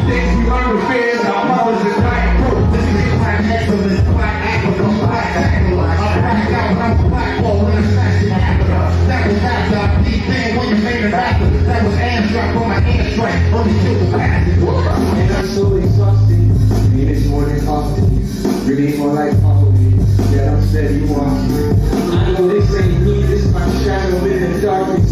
things we learn with fears, our mothers is black proof. This is black excellence, black Africa, black excellence. I'm back out, I'm a black ball in a section Africa. That was after I beat thing when you made it after. That was Amstrap on my hand strike, only killed the bastard. And I'm so exhausted, and it's more than often. Really more like poverty, yeah, I'm steady walking. I know this ain't me, this my shadow in the darkness.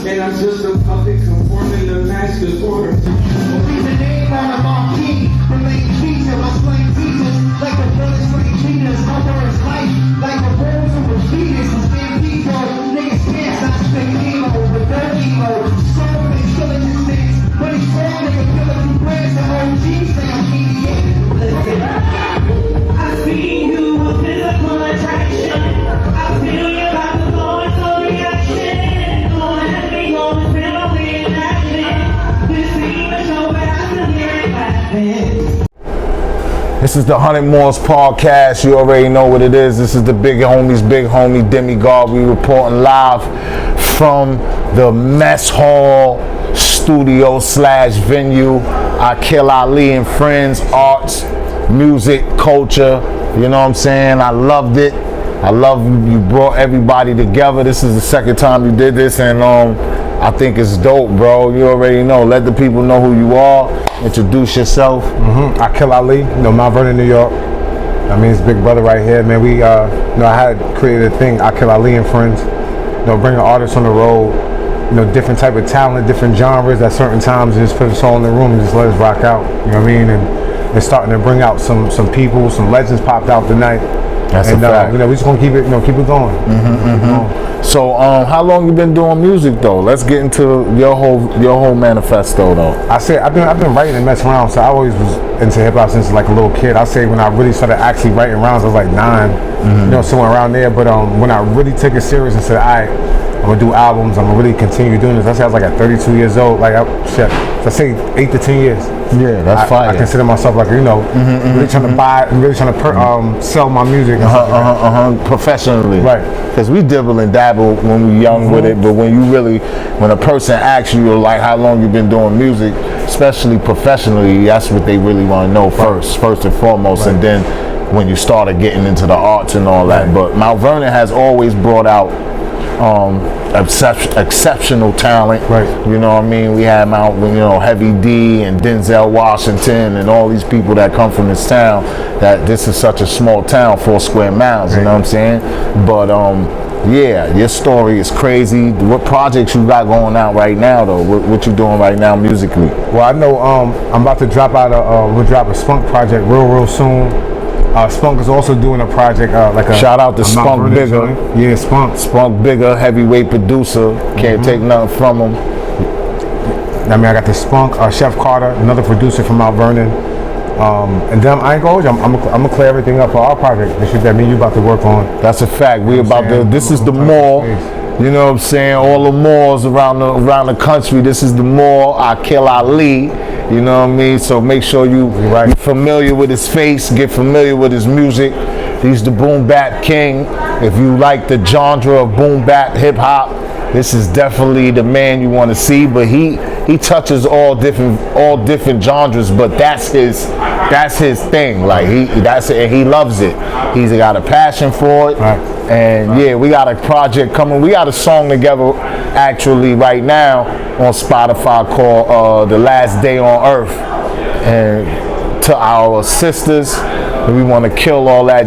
And I'm just a puppet conforming to master's orders. Leave the name on the marquee, remain teacher, my slain teachers, like the brothers slain cheaters, my words life, like the wolves of the fetus, and stand people, niggas can't stop spin emo, with their emo, soul and killing his things, but he's wrong, nigga, killing through prayers, the OGs say I'm mediated. I see you a physical attraction, I feel you like the Lord's of reaction, going heavy, going family in action, this even so fast to hear it happen. This is the 100 Moors podcast. You already know what it is. This is the big homie Demigod. We reporting live from the MesHall studio / venue. Aaquil Ali and friends, arts, music, culture. You know what I'm saying? I loved it. I love you brought everybody together. This is the second time you did this, and I think it's dope, bro. You already know. Let the people know who you are. Introduce yourself. Aaquil Ali, Mount Vernon, New York. I mean, it's big brother right here, man. We, I had created a thing, Aaquil Ali and friends. Bringing artists on the road. Different type of talent, different genres at certain times, and just put us all in the room and just let us rock out. You know what I mean? And it's starting to bring out some people, some legends popped out tonight. That's a fact. We just gonna keep it going. So, how long you been doing music though? Let's get into your whole manifesto though. I've been writing and messing around, so I always was into hip hop since like a little kid. I say when I really started actually writing rhymes, I was like 9, somewhere around there. But when I really took it serious and said, alright, I'm gonna do albums, I'm gonna really continue doing this. I say I was like at 32 years old, like I say 8 to 10 years. Yeah, that's fire. I consider myself like, really trying to buy, really trying to sell my music. Professionally. Right. Because we dibble and dabble when we young with it, but when a person asks you like how long you been doing music, especially professionally, that's what they really want to know first and foremost, and then when you started getting into the arts and all that. But Mount Vernon has always brought out exceptional talent. Right. You know what I mean? We had Heavy D and Denzel Washington and all these people that come from this town, that this is such a small town, 4 square miles, you know what I'm saying? But yeah, your story is crazy. What projects you got going out right now though? What you doing right now musically? Well, I know I'm about to drop out we'll drop a Spunk project real soon. Spunk is also doing a project like a shout out to Spunk Bigger. Yeah, Spunk Bigger, heavyweight producer. Can't take nothing from him. I mean, I got the Spunk, Chef Carter, another producer from Mount Vernon. And then I ain't gonna hold you. I'm gonna clear everything up for our project. The shit that me and you about to work on. That's a fact. We about to. This is the mall. You know what I'm saying? All the malls around the country. This is the mall. Aaquil Ali. You know what I mean? So make sure you get familiar with his face, get familiar with his music. He's the boom bap king. If you like the genre of boom bap hip hop, this is definitely the man you want to see. But he touches all different genres, but that's his thing. Like that's it, and he loves it. He's got a passion for it. Right. And yeah, we got a project coming. We got a song together actually right now on Spotify called The Last Day on Earth. And to our sisters, we want to kill all that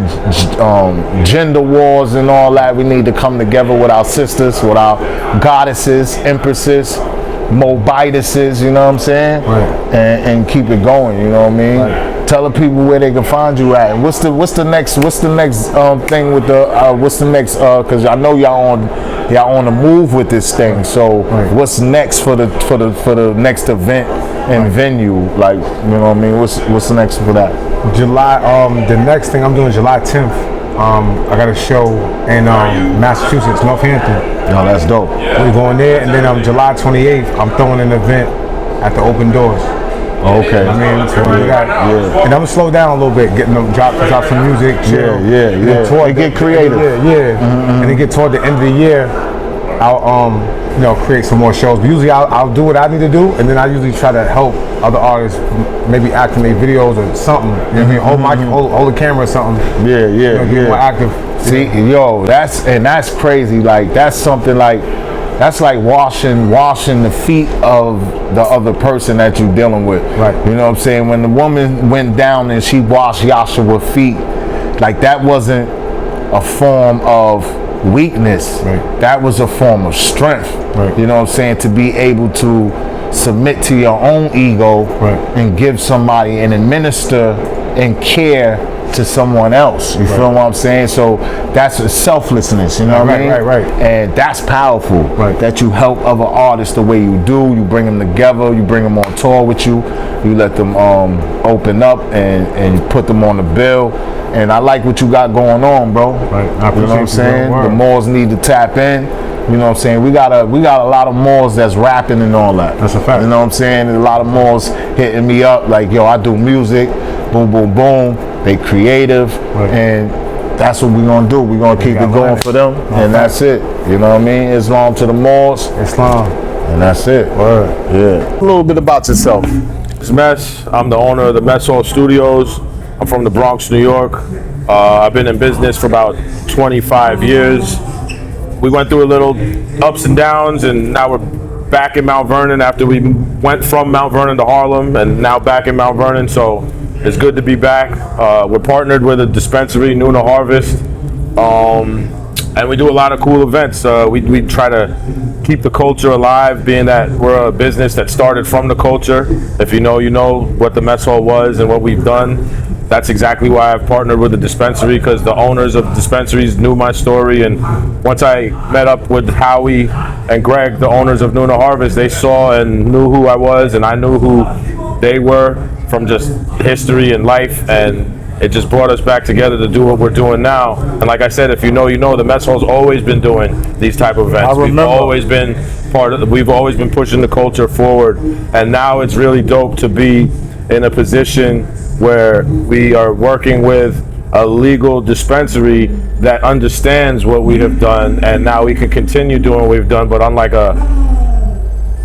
gender wars and all that. We need to come together with our sisters, with our goddesses, empresses, Mobiduses, you know what I'm saying? Right. And keep it going, you know what I mean? Right. Tell the people where they can find you at. And what's the next thing with the what's the next because I know y'all on the move with this thing. So what's next for the next event and venue? Like, you know what I mean? What's the next for that? July the next thing I'm doing July 10th. I got a show in Massachusetts, Northampton. No, that's dope. We're going there, and then July 28th, I'm throwing an event at the Open Doors. Okay. I mean, so and I'm gonna slow down a little bit, getting them drop some music, chill. Yeah. They get creative. And then get toward the end of the year, I'll create some more shows. But usually I'll do what I need to do, and then I usually try to help other artists, maybe act in their videos or something. You know what I mean? Hold the camera or something. Get more active. See, yo, that's crazy. Like that's something like. That's like washing the feet of the other person that you're dealing with. Right. You know what I'm saying? When the woman went down and she washed Yashua's feet, like that wasn't a form of weakness. Right. That was a form of strength. Right. You know what I'm saying? To be able to submit to your own ego and give somebody and administer and care to someone else. You feel what I'm saying? So that's a selflessness, you know what I mean? Right. And that's powerful. Right. That you help other artists the way you do. You bring them together. You bring them on tour with you. You let them open up and you put them on the bill. And I like what you got going on, bro. Right. I You know what I'm appreciate saying? you. The Moors need to tap in. You know what I'm saying? We got a lot of Moors that's rapping and all that. That's a fact. You know what I'm saying? And a lot of Moors hitting me up like, yo, I do music. Boom, boom, boom. They creative, and that's what we're gonna do. We're gonna keep it going for them, and that's it. You know what I mean? Islam to the Moors, Islam, and that's it. Word. Yeah. A little bit about yourself. It's Mes. I'm the owner of the MesHall Studios. I'm from the Bronx, New York. I've been in business for about 25 years. We went through a little ups and downs, and now we're back in Mount Vernon after we went from Mount Vernon to Harlem, and now back in Mount Vernon. So it's good to be back. We're partnered with a dispensary, NuNa Harvest, and we do a lot of cool events. We try to keep the culture alive, being that we're a business that started from the culture. If you know, you know what the MesHall was and what we've done. That's exactly why I've partnered with the dispensary, because the owners of dispensaries knew my story. And once I met up with Howie and Greg, the owners of NuNa Harvest, they saw and knew who I was, and I knew who they were from just history and life, and it just brought us back together to do what we're doing now. And like I said, if you know, you know, the MesHall's always been doing these type of events. We've always been we've always been pushing the culture forward, and now it's really dope to be in a position where we are working with a legal dispensary that understands what we have done, and now we can continue doing what we've done, but on like a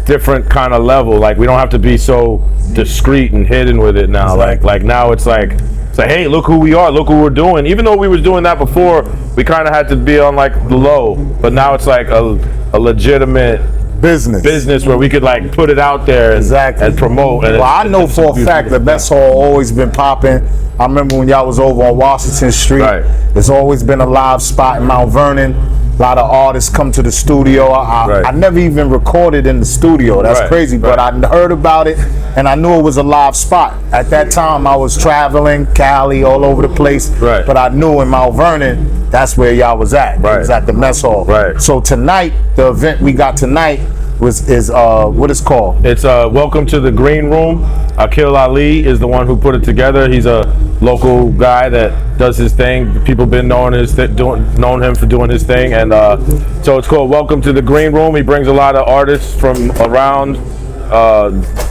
different kind of level. Like we don't have to be so discreet and hidden with it now. Like now it's like, hey, look who we are, look what we're doing. Even though we was doing that before, we kind of had to be on like the low, but now it's like a legitimate business where we could like put it out there and promote. And well, I know for a fact that MesHall always been popping. I remember when y'all was over on Washington Street. There's always been a live spot in Mount Vernon. A lot of artists come to the studio. I never even recorded in the studio. That's crazy, but I heard about it and I knew it was a live spot. At that time, I was traveling, Cali, all over the place. But I knew in Mount Vernon, that's where y'all was at. It was at the MesHall. So tonight, the event we got tonight is what it's called? It's Welcome to the Green Room. Aaquil Ali is the one who put it together. He's a local guy that does his thing. People been known him for doing his thing, and so it's called Welcome to the Green Room. He brings a lot of artists from around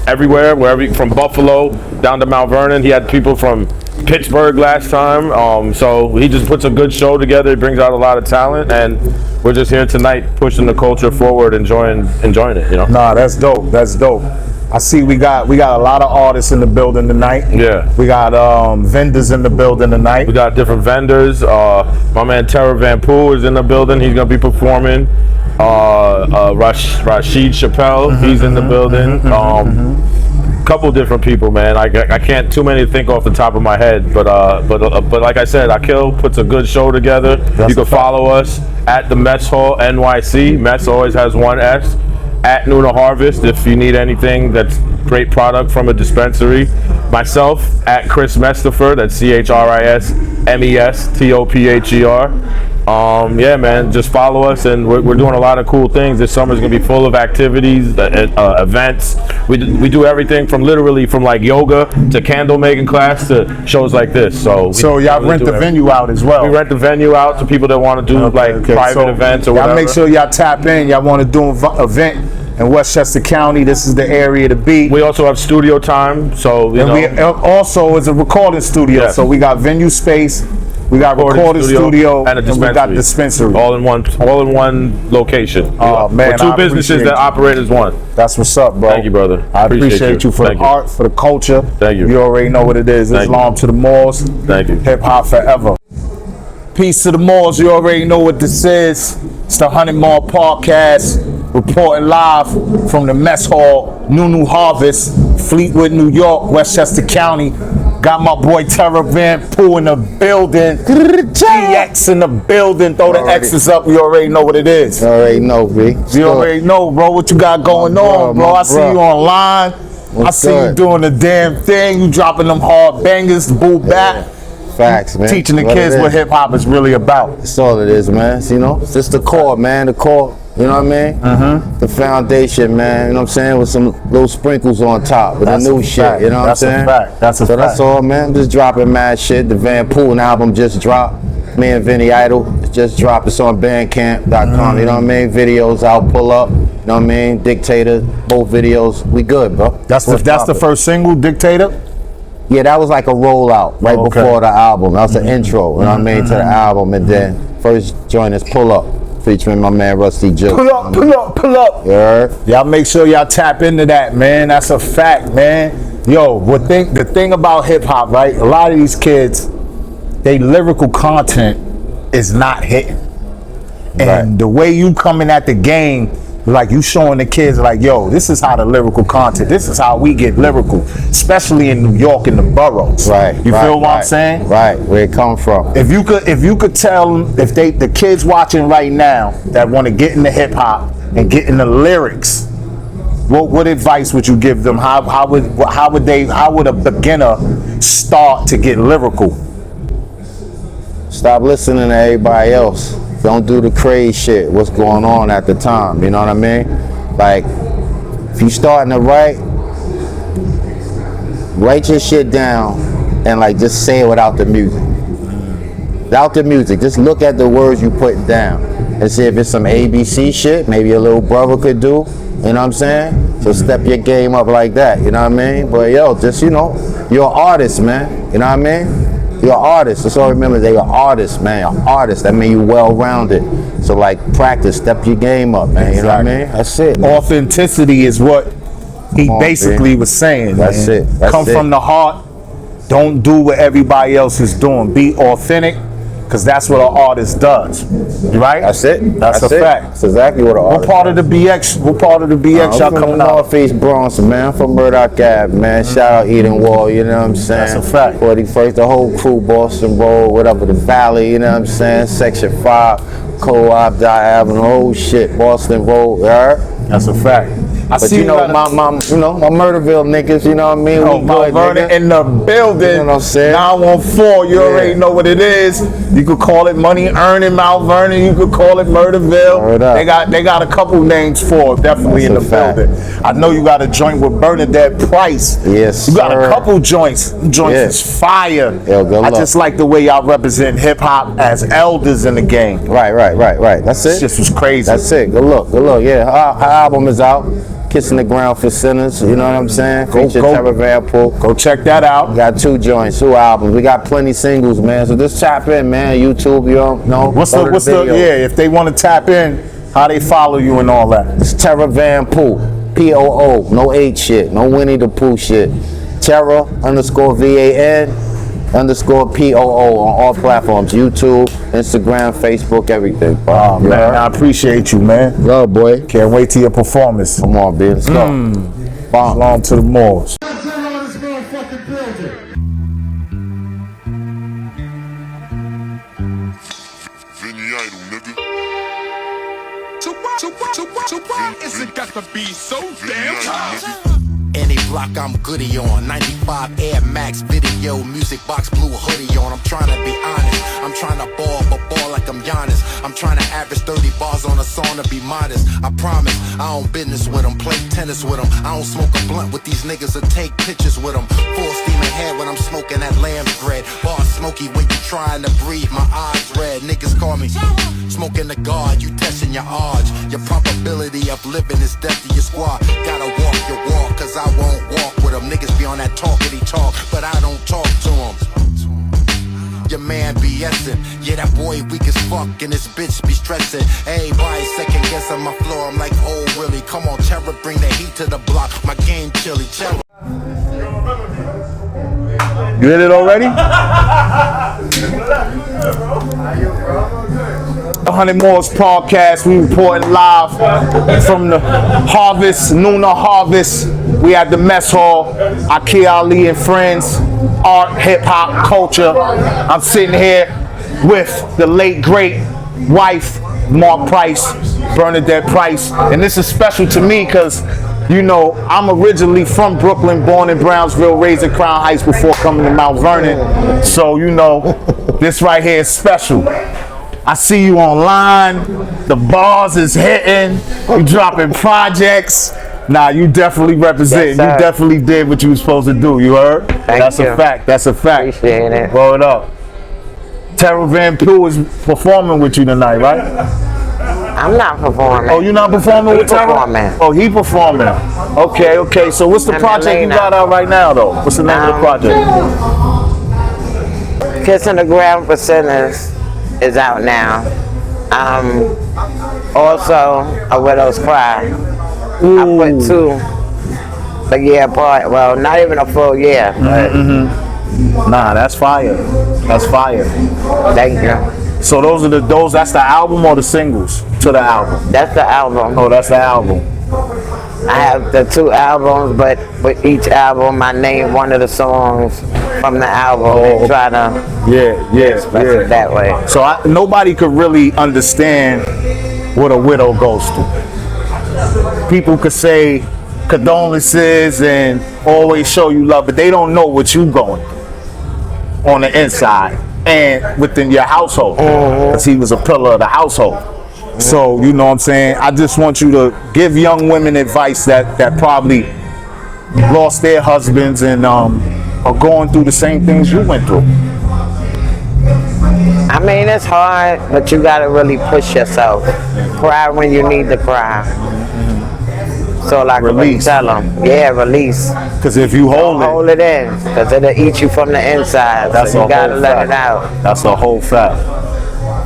everywhere, from Buffalo down to Mount Vernon. He had people from Pittsburgh last time, so he just puts a good show together. He brings out a lot of talent, and we're just here tonight pushing the culture forward, enjoying it, you know. Nah, that's dope. That's dope. I see we got a lot of artists in the building tonight. Yeah. We got vendors in the building tonight. We got different vendors. My man Terell VanPoo is in the building. He's gonna be performing. Rashid Chappelle, he's in the building. Couple different people, man. I can't too many to think off the top of my head, but like I said, Aaquil puts a good show together. You can follow us at the MesHall NYC. Mes always has one S. At NuNa Harvest if you need anything that's great product from a dispensary. Myself at Chris Mestopher, that's ChrisMestopher. Yeah, man, just follow us, and we're doing a lot of cool things. This summer's gonna be full of activities, events. We do everything from literally from like yoga to candle making class to shows like this. So y'all rent the venue out as well. We rent the venue out to people that want to do private events or whatever. Y'all make sure y'all tap in. Y'all want to do an event in Westchester County. This is the area to be. We also have studio time, so we also is a recording studio. So we got venue space. We got recording studio and a dispensary. we got dispensary. All in one location. Oh man, We're two businesses that operate as one. That's what's up, bro. Thank you, brother. I appreciate you for the art, for the culture. Thank you. You already know what it is. Islam to the Moors. Thank you. Hip hop forever. Peace to the Moors. You already know what this is. It's the 100 Mall Podcast. Reporting live from the MesHall, NuNa Harvest, Fleetwood, New York, Westchester County. Got my boy Terell VanPoo in the building. TX in the building. Throw the X's up. You already know what it is. You already know, B. You already know, bro, what you got going on, bro. I see you online. I see you doing the damn thing. You dropping them hard bangers, the boo back. Facts, man. Teaching the kids what hip hop is really about. That's all it is, man. You know, it's just the core, man. The core. You know what I mean? Mm-hmm. The foundation, man. You know what I'm saying? With some little sprinkles on top with the new shit. You know what I'm saying? That's a fact. That's all, man. Just dropping mad shit. The VanPoo album just dropped. Me and Vinny Idol just dropped. It's on Bandcamp.com. You know what I mean? Videos out, pull up. You know what I mean? Dictator, both videos. We good, bro. That's the first single, Dictator? Yeah, that was like a rollout right before the album. That was the intro, you know what I mean, to the album. And then first joint is Pull Up, featuring my man Rusty Jill. Pull up, pull up, pull up. Yeah. Y'all make sure y'all tap into that, man. That's a fact, man. Yo, the thing about hip hop, right? A lot of these kids, they lyrical content is not hitting. And the way you coming at the game, like you showing the kids like, yo, this is how the lyrical content, this is how we get lyrical, especially in New York in the boroughs. Right. You feel what I'm saying? Right, where it come from. If you could tell them, if the kids watching right now that want to get into hip hop and get into lyrics, what advice would you give them? How would a beginner start to get lyrical? Stop listening to everybody else. Don't do the crazy shit, what's going on at the time, you know what I mean? Like, if you starting to write your shit down and like just say it without the music. Without the music, just look at the words you put down and see if it's some ABC shit maybe a little brother could do, you know what I'm saying? So step your game up like that, you know what I mean? But yo, just, you know, you're an artist, man, you know what I mean? You're an artist. Just all remember they are artists, man. An artist. That means you well-rounded. So like practice, step your game up, man. You know what I mean? That's it. Man. Authenticity is what he basically was saying. That's man. it. That's Come from the heart. Don't do what everybody else is doing. Be authentic, because that's what an artist does. Right? That's it. That's a fact. That's exactly what an artist What part of the BX? What part of the BX y'all coming out? Northeast Bronx, man. I'm from Murdoch Ave, man. Shout out Eden Wall, you know what I'm saying? That's a fact. 41st, the whole crew, Boston Road, whatever, the Valley, you know what I'm saying? Section 5, Co-op, Avenue, whole shit, Boston Road, you heard? That's a fact. But you know, my Murderville niggas, you know what I mean? Oh, Mount Vernon in the building. You know what I'm saying? 914, you already know what it is. You could call it Money Earning Mount Vernon. You could call it Murderville. They got a couple names for it, definitely in the building. I know you got a joint with Bernadette Price. Yes, you got a couple joints. Joints is fire. Yo, I just like the way y'all represent hip hop as elders in the game. Right. That's it. This just was crazy. That's it. Good look. Yeah, her album is out. Kissing the Ground for Sinners, you know what I'm saying? Feature Terell VanPoo. Go check that out. We got 2 joints, 2 albums. We got plenty singles, man. So just tap in, man. YouTube, you don't know. What's the if they want to tap in, how they follow you and all that? It's Terell VanPoo. P-O-O. No H shit. No Winnie the Pooh shit. Terell _VAN_POO on all platforms. YouTube, Instagram, Facebook, everything. Oh, man, I appreciate you, man. Yo, boy. Can't wait till your performance. Come on, B. Let's go. Long to the Moors. Is it got to be so damn tough? Any block I'm goody on, 95 Air Max video, music box blue hoodie on. I'm trying to be honest, I'm trying to ball, but ball like I'm Giannis. I'm trying to average 30 bars on a song to be modest. I promise, I don't business with them, play tennis with them. I don't smoke a blunt with these niggas or take pictures with them. Full steam ahead when I'm smoking that lamb's bread. Bar smoky when you trying to breathe, my eyes red. Niggas call me smoking the guard, you testing your odds. Your probability of living is death to your squad. Gotta walk your walk, cause I won't walk with them. Niggas be on that talkity talk, but I don't talk to them. your man BSing. Yeah, that boy weak as fuck and this bitch be stressing. Everybody second guessing my floor. I'm like, oh really? Come on, Terror, bring the heat to the block. My game chilly, Terror. You hit it already? 100 More's podcast. We reporting live from the harvest, NuNa harvest. We at the MesHall. Aaquil Ali and friends. Art, hip hop, culture. I'm sitting here with the late great wife, Bernadette Price, and this is special to me because, you know, I'm originally from Brooklyn, born in Brownsville, raised in Crown Heights before coming to Mount Vernon. So, you know, this right here is special. I see you online. The bars is hitting. You dropping projects. Nah, you definitely represent. Yes, you definitely did what you were supposed to do. You heard? That's you. a fact. That's a fact. Appreciate it. Roll it up. Terell VanPoo is performing with you tonight, right? I'm not performing. Oh, you're not performing with Terell? Performing. Oh, he performing. Okay, okay. So what's the I'm project you Elena. got out right now, though? What's the name of the project? Kissing the Ground for Sinners is out now. Also, A Widow's Cry. I put 2 a year apart. Well, not even a full year. But Nah, that's fire. That's fire. thank you. So that's the album or the singles to the album? That's the album. Oh, that's the album. I have the 2 albums, but with each album, I name one of the songs from the album and try to express it that way. So nobody could really understand what a widow goes through. People could say condolences and always show you love, but they don't know what you going through on the inside and within your household, because he was a pillar of the household. So, you know what I'm saying? I just want you to give young women advice that probably lost their husbands and are going through the same things you went through. I mean, it's hard, but you gotta really push yourself. Cry when you need to cry. So like Release. tell them, yeah, release. Because if you hold it, Hold it in, because it'll eat you from the inside. that's So a you gotta whole let fact. it out. That's a whole fact.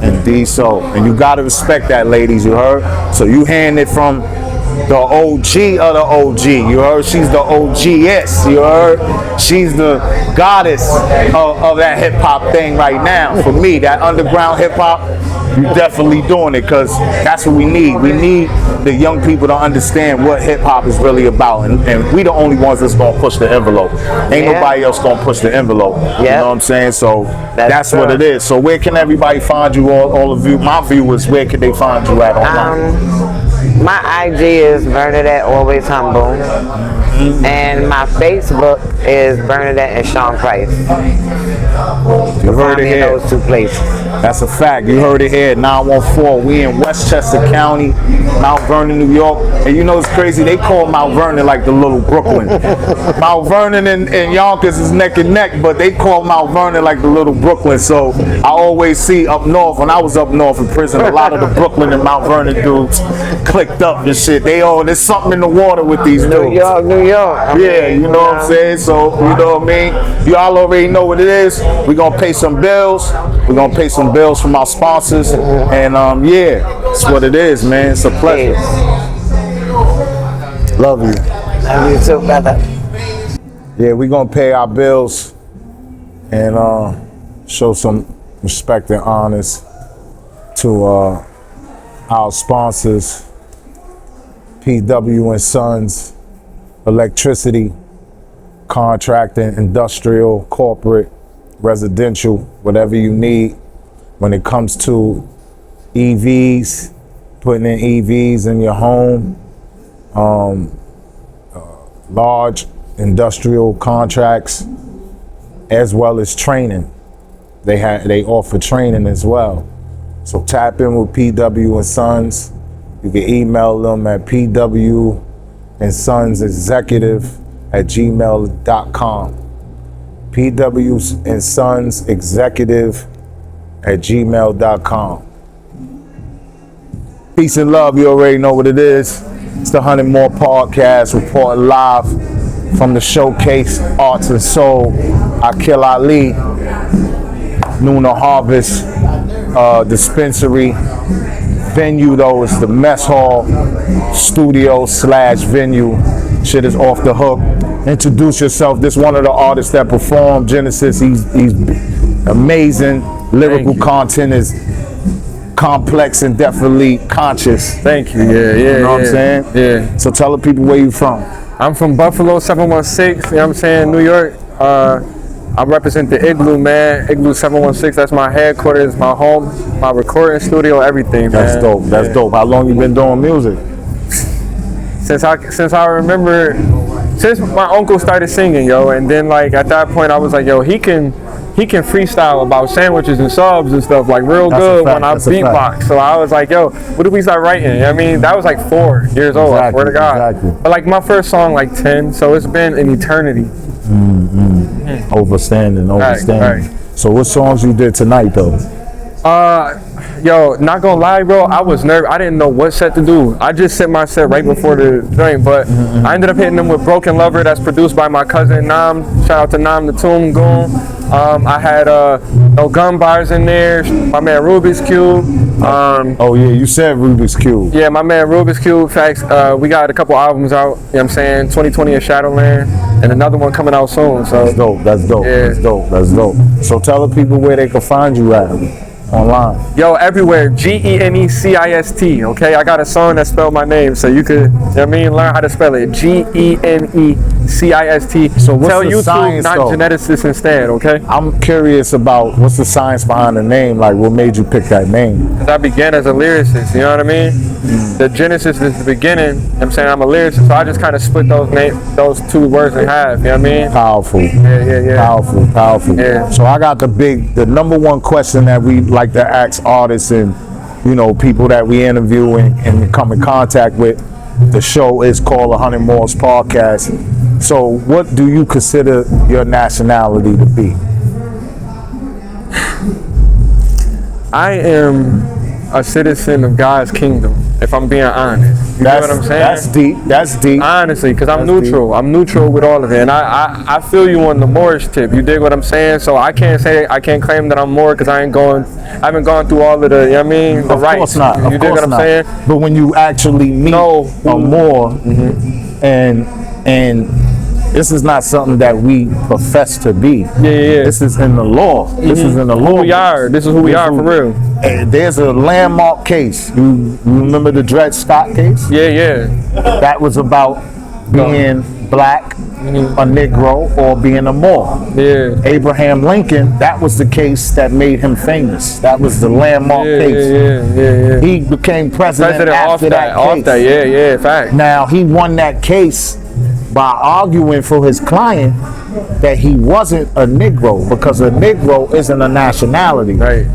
Indeed so. And you gotta respect that, ladies, you heard? So you hand it from the OG of the OG, you heard? She's the OGS, you heard? She's the goddess of that hip hop thing right now. For me, that underground hip hop, you definitely doing it, because that's what we need. We need the young people to understand what hip hop is really about, and we the only ones that's gonna push the envelope. Ain't Yeah. nobody else gonna push the envelope. You Yeah. know what I'm saying? So that's true. what it is. So where can everybody find you? All of you, my viewers, where can they find you at online? My IG is Bernadette Always Humble, and my Facebook is Bernadette and Sean Price. You heard Find it me in here. those 2 places. That's a fact. You heard it here. 914. We in Westchester County, Mount Vernon, New York. And you know it's crazy. They call Mount Vernon like the little Brooklyn. Mount Vernon and Yonkers is neck and neck, but they call Mount Vernon like the little Brooklyn. So I always see up north, when I was up north in prison, a lot of the Brooklyn and Mount Vernon dudes clicked up and shit. There's something in the water with these dudes. New York, New York. Yeah, you know what I'm saying? So, you know what I mean? Y'all already know what it is. We're going to pay some bills. We're going to pay some bills from our sponsors. And, yeah, that's what it is, man. It's a pleasure. Love you. Love you too, brother. Yeah, we're going to pay our bills and show some respect and honors to our sponsors, PW and Sons, electricity, contracting, industrial, corporate, residential, whatever you need when it comes to EVs, putting in EVs in your home, large industrial contracts, as well as training. They offer training as well. So tap in with PW and Sons. You can email them at pwandSonsExecutive@gmail.com. PW and Sons Executive@gmail.com. Peace and love. You already know what it is. It's the 100 More podcast, reporting live from the showcase Arts and Soul. Aaquil Ali. NuNa Harvest dispensary. Venue though is the MesHall studio/venue. Shit is off the hook. Introduce yourself. This one of the artists that performed Genesis. He's amazing. Lyrical content is complex and definitely conscious. Thank you. Yeah. You know what I'm saying? Yeah. So tell the people where you from. I'm from Buffalo 716, you know what I'm saying, New York. I represent the Igloo, man. Igloo 716, that's my headquarters, my home, my recording studio, everything, That's man. dope. That's dope. How long you been doing music? Since I remember, since my uncle started singing, yo, and then like at that point I was like, yo, he can freestyle about sandwiches and subs and stuff like real That's good a fact. when I That's a beatbox. So I was like, yo, what did we start writing? You know what I mean, that was like 4 years old, I swear to God. Exactly. But like my first song like 10, so it's been an eternity. Overstanding. Right. So what songs you did tonight though? Yo, not gonna lie, bro, I was nervous. I didn't know what set to do. I just set my set right before the joint, but I ended up hitting them with Broken Lover, that's produced by my cousin Nam. Shout out to Nam the Tomb Goon. I had No Gun Bars in there, my man Rubik's Cube. Oh yeah, you said Rubik's Cube. Yeah, my man Rubik's Cube. Facts. We got a couple albums out, you know what I'm saying? 2020 in Shadowland, and another one coming out soon. So That's dope. That's dope. Yeah. That's dope. So tell the people where they can find you at online. yo, everywhere, GENECIST, okay? I got a song that spelled my name, so you could, you know what I mean, learn how to spell it. GENECIST. So what's Tell the YouTube, science, not though? geneticist instead, okay? I'm curious about what's the science behind the name. Like, what made you pick that name? Because I began as a lyricist, you know what I mean? The Genesis is the beginning, you know what I'm saying? I'm a lyricist, so I just kind of split those 2 words in half, you know what I mean? Powerful. Yeah. Powerful. Yeah. So I got the number one question that we like to ask artists and, you know, people that we interview and come in contact with. The show is called 100 More's Podcast. So what do you consider your nationality to be? I am a citizen of God's kingdom, if I'm being honest. You know what I'm saying? That's deep. Honestly, because I'm That's neutral. I'm neutral with all of it. And I feel you on the Moorish tip. You dig what I'm saying? So I can't claim that I'm Moor because I haven't gone through all of the, you know what I mean? The Of rights. course not. You dig what I'm saying? But when you actually meet a Moor, and this is not something that we profess to be. Yeah. This is in the law. This is in the law. Who we are. This is who we are for real. And there's a landmark case. You remember the Dred Scott case? Yeah. That was about being black, a Negro, or being a Moor. Yeah. Abraham Lincoln, that was the case that made him famous. That was the landmark case. Yeah. He became president after that case. Off that, yeah, fact. Now, he won that case by arguing for his client that he wasn't a Negro, because a Negro isn't a nationality. Right.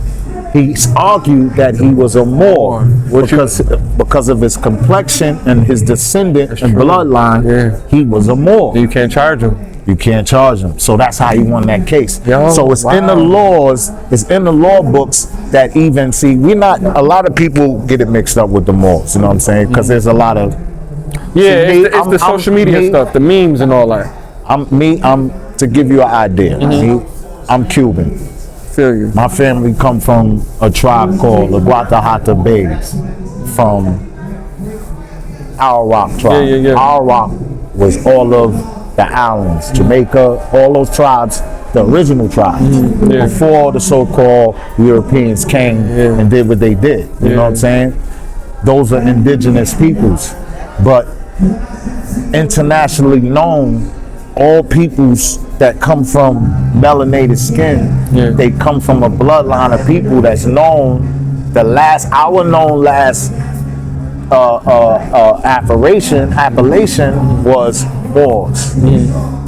He argued that he was a Moor because of his complexion and his descendant and bloodline. Yeah. He was a Moor. You can't charge him. You can't charge him. So that's how he won that case. So it's wow. in the laws, it's in the law books that even, see, a lot of people get it mixed up with the Moors, you know what I'm saying? Because there's a lot of, yeah, it's the social media stuff, the memes and all that. to give you an idea, I'm Cuban. Feel you. My family come from a tribe called the Guatahata Bays from Owl Rock tribe. Yeah. Owl Rock was all of the islands, Jamaica, all those tribes, the original tribes, before the so-called Europeans came and did what they did. You know what I'm saying? Those are indigenous peoples. But internationally known, all peoples that come from melanated skin, they come from a bloodline of people that's known. Our last appellation was Moors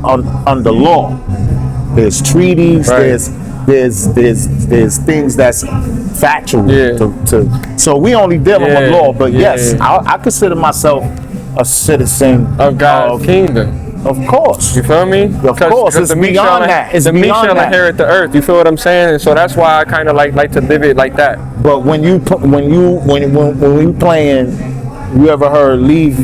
under law. There's treaties. There's things that's factual. So we only dealing with law. But yes, I consider myself a citizen of God's kingdom. Of course. You feel me? Of course, it's beyond that. It's the meek beyond shall that. inherit the earth. You feel what I'm saying? And so that's why I kind of like to live it like that. But when we playing, you ever heard leave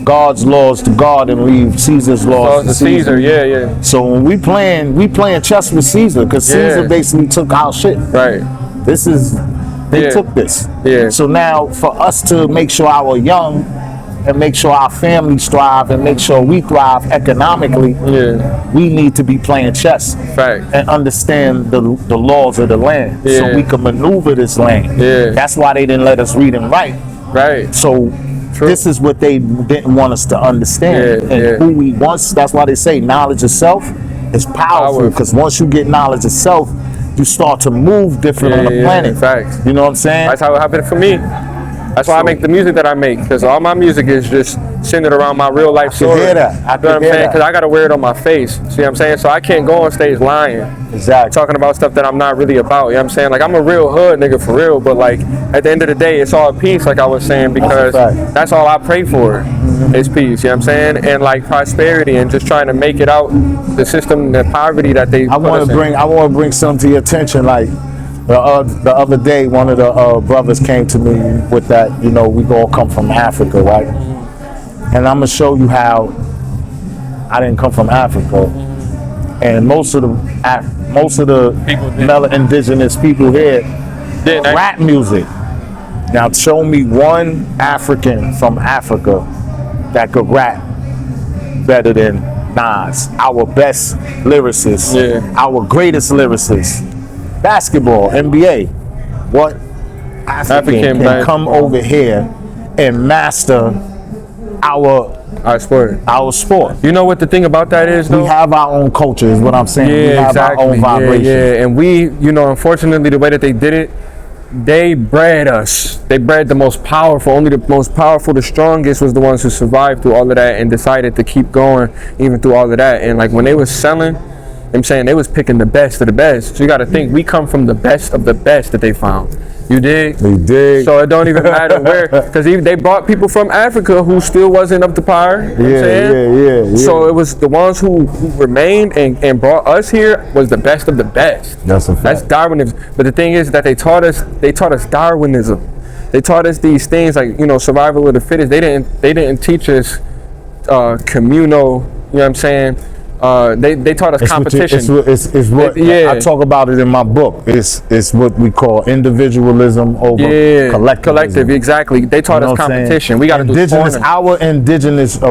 God's laws to God and leave Caesar's laws to Caesar. Yeah. So when we playing chess with Caesar, because Caesar basically took our shit. Right. They took this. Yeah. So now for us to make sure our young and make sure our families thrive and make sure we thrive economically, we need to be playing chess. Fact. And understand the laws of the land so we can maneuver this land. Yeah. That's why they didn't let us read and write. Right. So this is what they didn't want us to understand. Who we once, that's why they say knowledge of self is powerful, because once you get knowledge of self, you start to move different on the planet. Facts. You know what I'm saying? That's how it happened for me. That's why I make the music that I make, because all my music is just centered around my real life story. hear that. You know what I'm saying? Because I got to wear it on my face. See what I'm saying? So I can't go on stage lying. Exactly. Talking about stuff that I'm not really about. You know what I'm saying? Like, I'm a real hood nigga for real, but like at the end of the day, it's all peace, like I was saying, because that's all I pray for is peace. You know what I'm saying? And like prosperity and just trying to make it out the system, the poverty that they I want to bring something to your attention. Like the other day, one of the brothers came to me with that. You know, we all come from Africa, right? And I'm gonna show you how I didn't come from Africa, and most of the indigenous people here rap music. Now show me one African from Africa that could rap better than Nas, our best lyricist, our greatest lyricist. Basketball, NBA. What African can come over here and master our sport? You know what the thing about that is, though? We have our own culture, is what I'm saying. We have our own vibration. Yeah, and we, you know, unfortunately, the way that they did it, they bred us. They bred the most powerful. Only the most powerful, the strongest, was the ones who survived through all of that and decided to keep going even through all of that. And like when they was selling, I'm saying they was picking the best of the best. So you got to think, we come from the best of the best that they found. You dig? They dig. So it don't even matter where, because they brought people from Africa who still wasn't up to par. You know what I'm saying? Yeah. So it was the ones who remained and brought us here was the best of the best. That's a fact. That's Darwinism. But the thing is that they taught us Darwinism. They taught us these things like, you know, survival of the fittest. They didn't teach us communal, you know what I'm saying? They taught us competition. I talk about it in my book. It's what we call individualism over collectivism. Collective, exactly. They taught us competition. We got to do indigenous. Our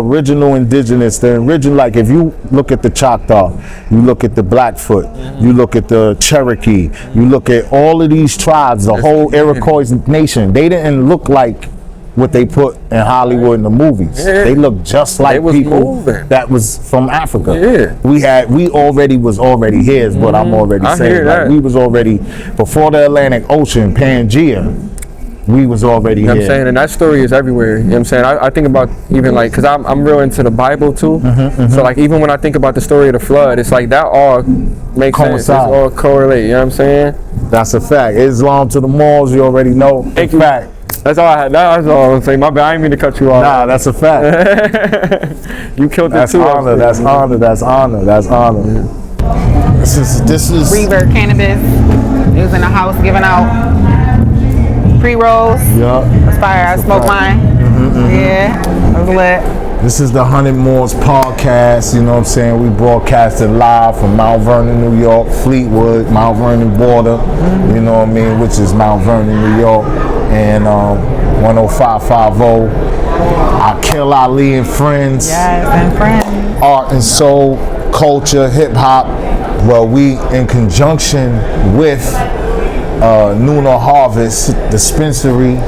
original indigenous, the original. Like if you look at the Choctaw, you look at the Blackfoot, you look at the Cherokee, you look at all of these tribes, the whole Iroquois nation. They didn't look like what they put in Hollywood in the movies. They look just like people that was from Africa. We already was here is what I'm already saying. Like we was already, before the Atlantic Ocean, Pangea, we was already here. You know what I'm here. saying? And that story is everywhere. You know what I'm saying? I think about even like, because I'm real into the Bible too. So like even when I think about the story of the flood, it's like that all makes sense. It's all correlate. You know what I'm saying? That's a fact. Islam to the Moors, you already know. Thank you. Fact. That's all I had. That's all I was saying. My bad. I didn't mean to cut you off. Nah, that's a fact. You killed it too. That's honor. This is Reverb Cannabis. It was in the house giving out pre-rolls. That's fire. I smoked mine. Yeah, it was lit. This is the 100 Moors podcast, you know what I'm saying? We broadcasted live from Mount Vernon, New York, Fleetwood, Mount Vernon border, you know what I mean, which is Mount Vernon, New York, and 10550, Aaquil, Ali and Friends. Yes, and Friends. Art and soul, culture, hip hop. Well, we in conjunction with NuNa Harvest Dispensary.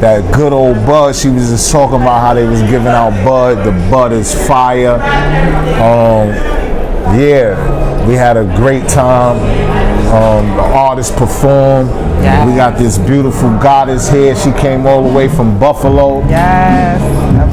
That good old bud, she was just talking about how they was giving out bud. The bud is fire. Yeah, we had a great time. The artists performed. We got this beautiful goddess here. She came all the way from Buffalo.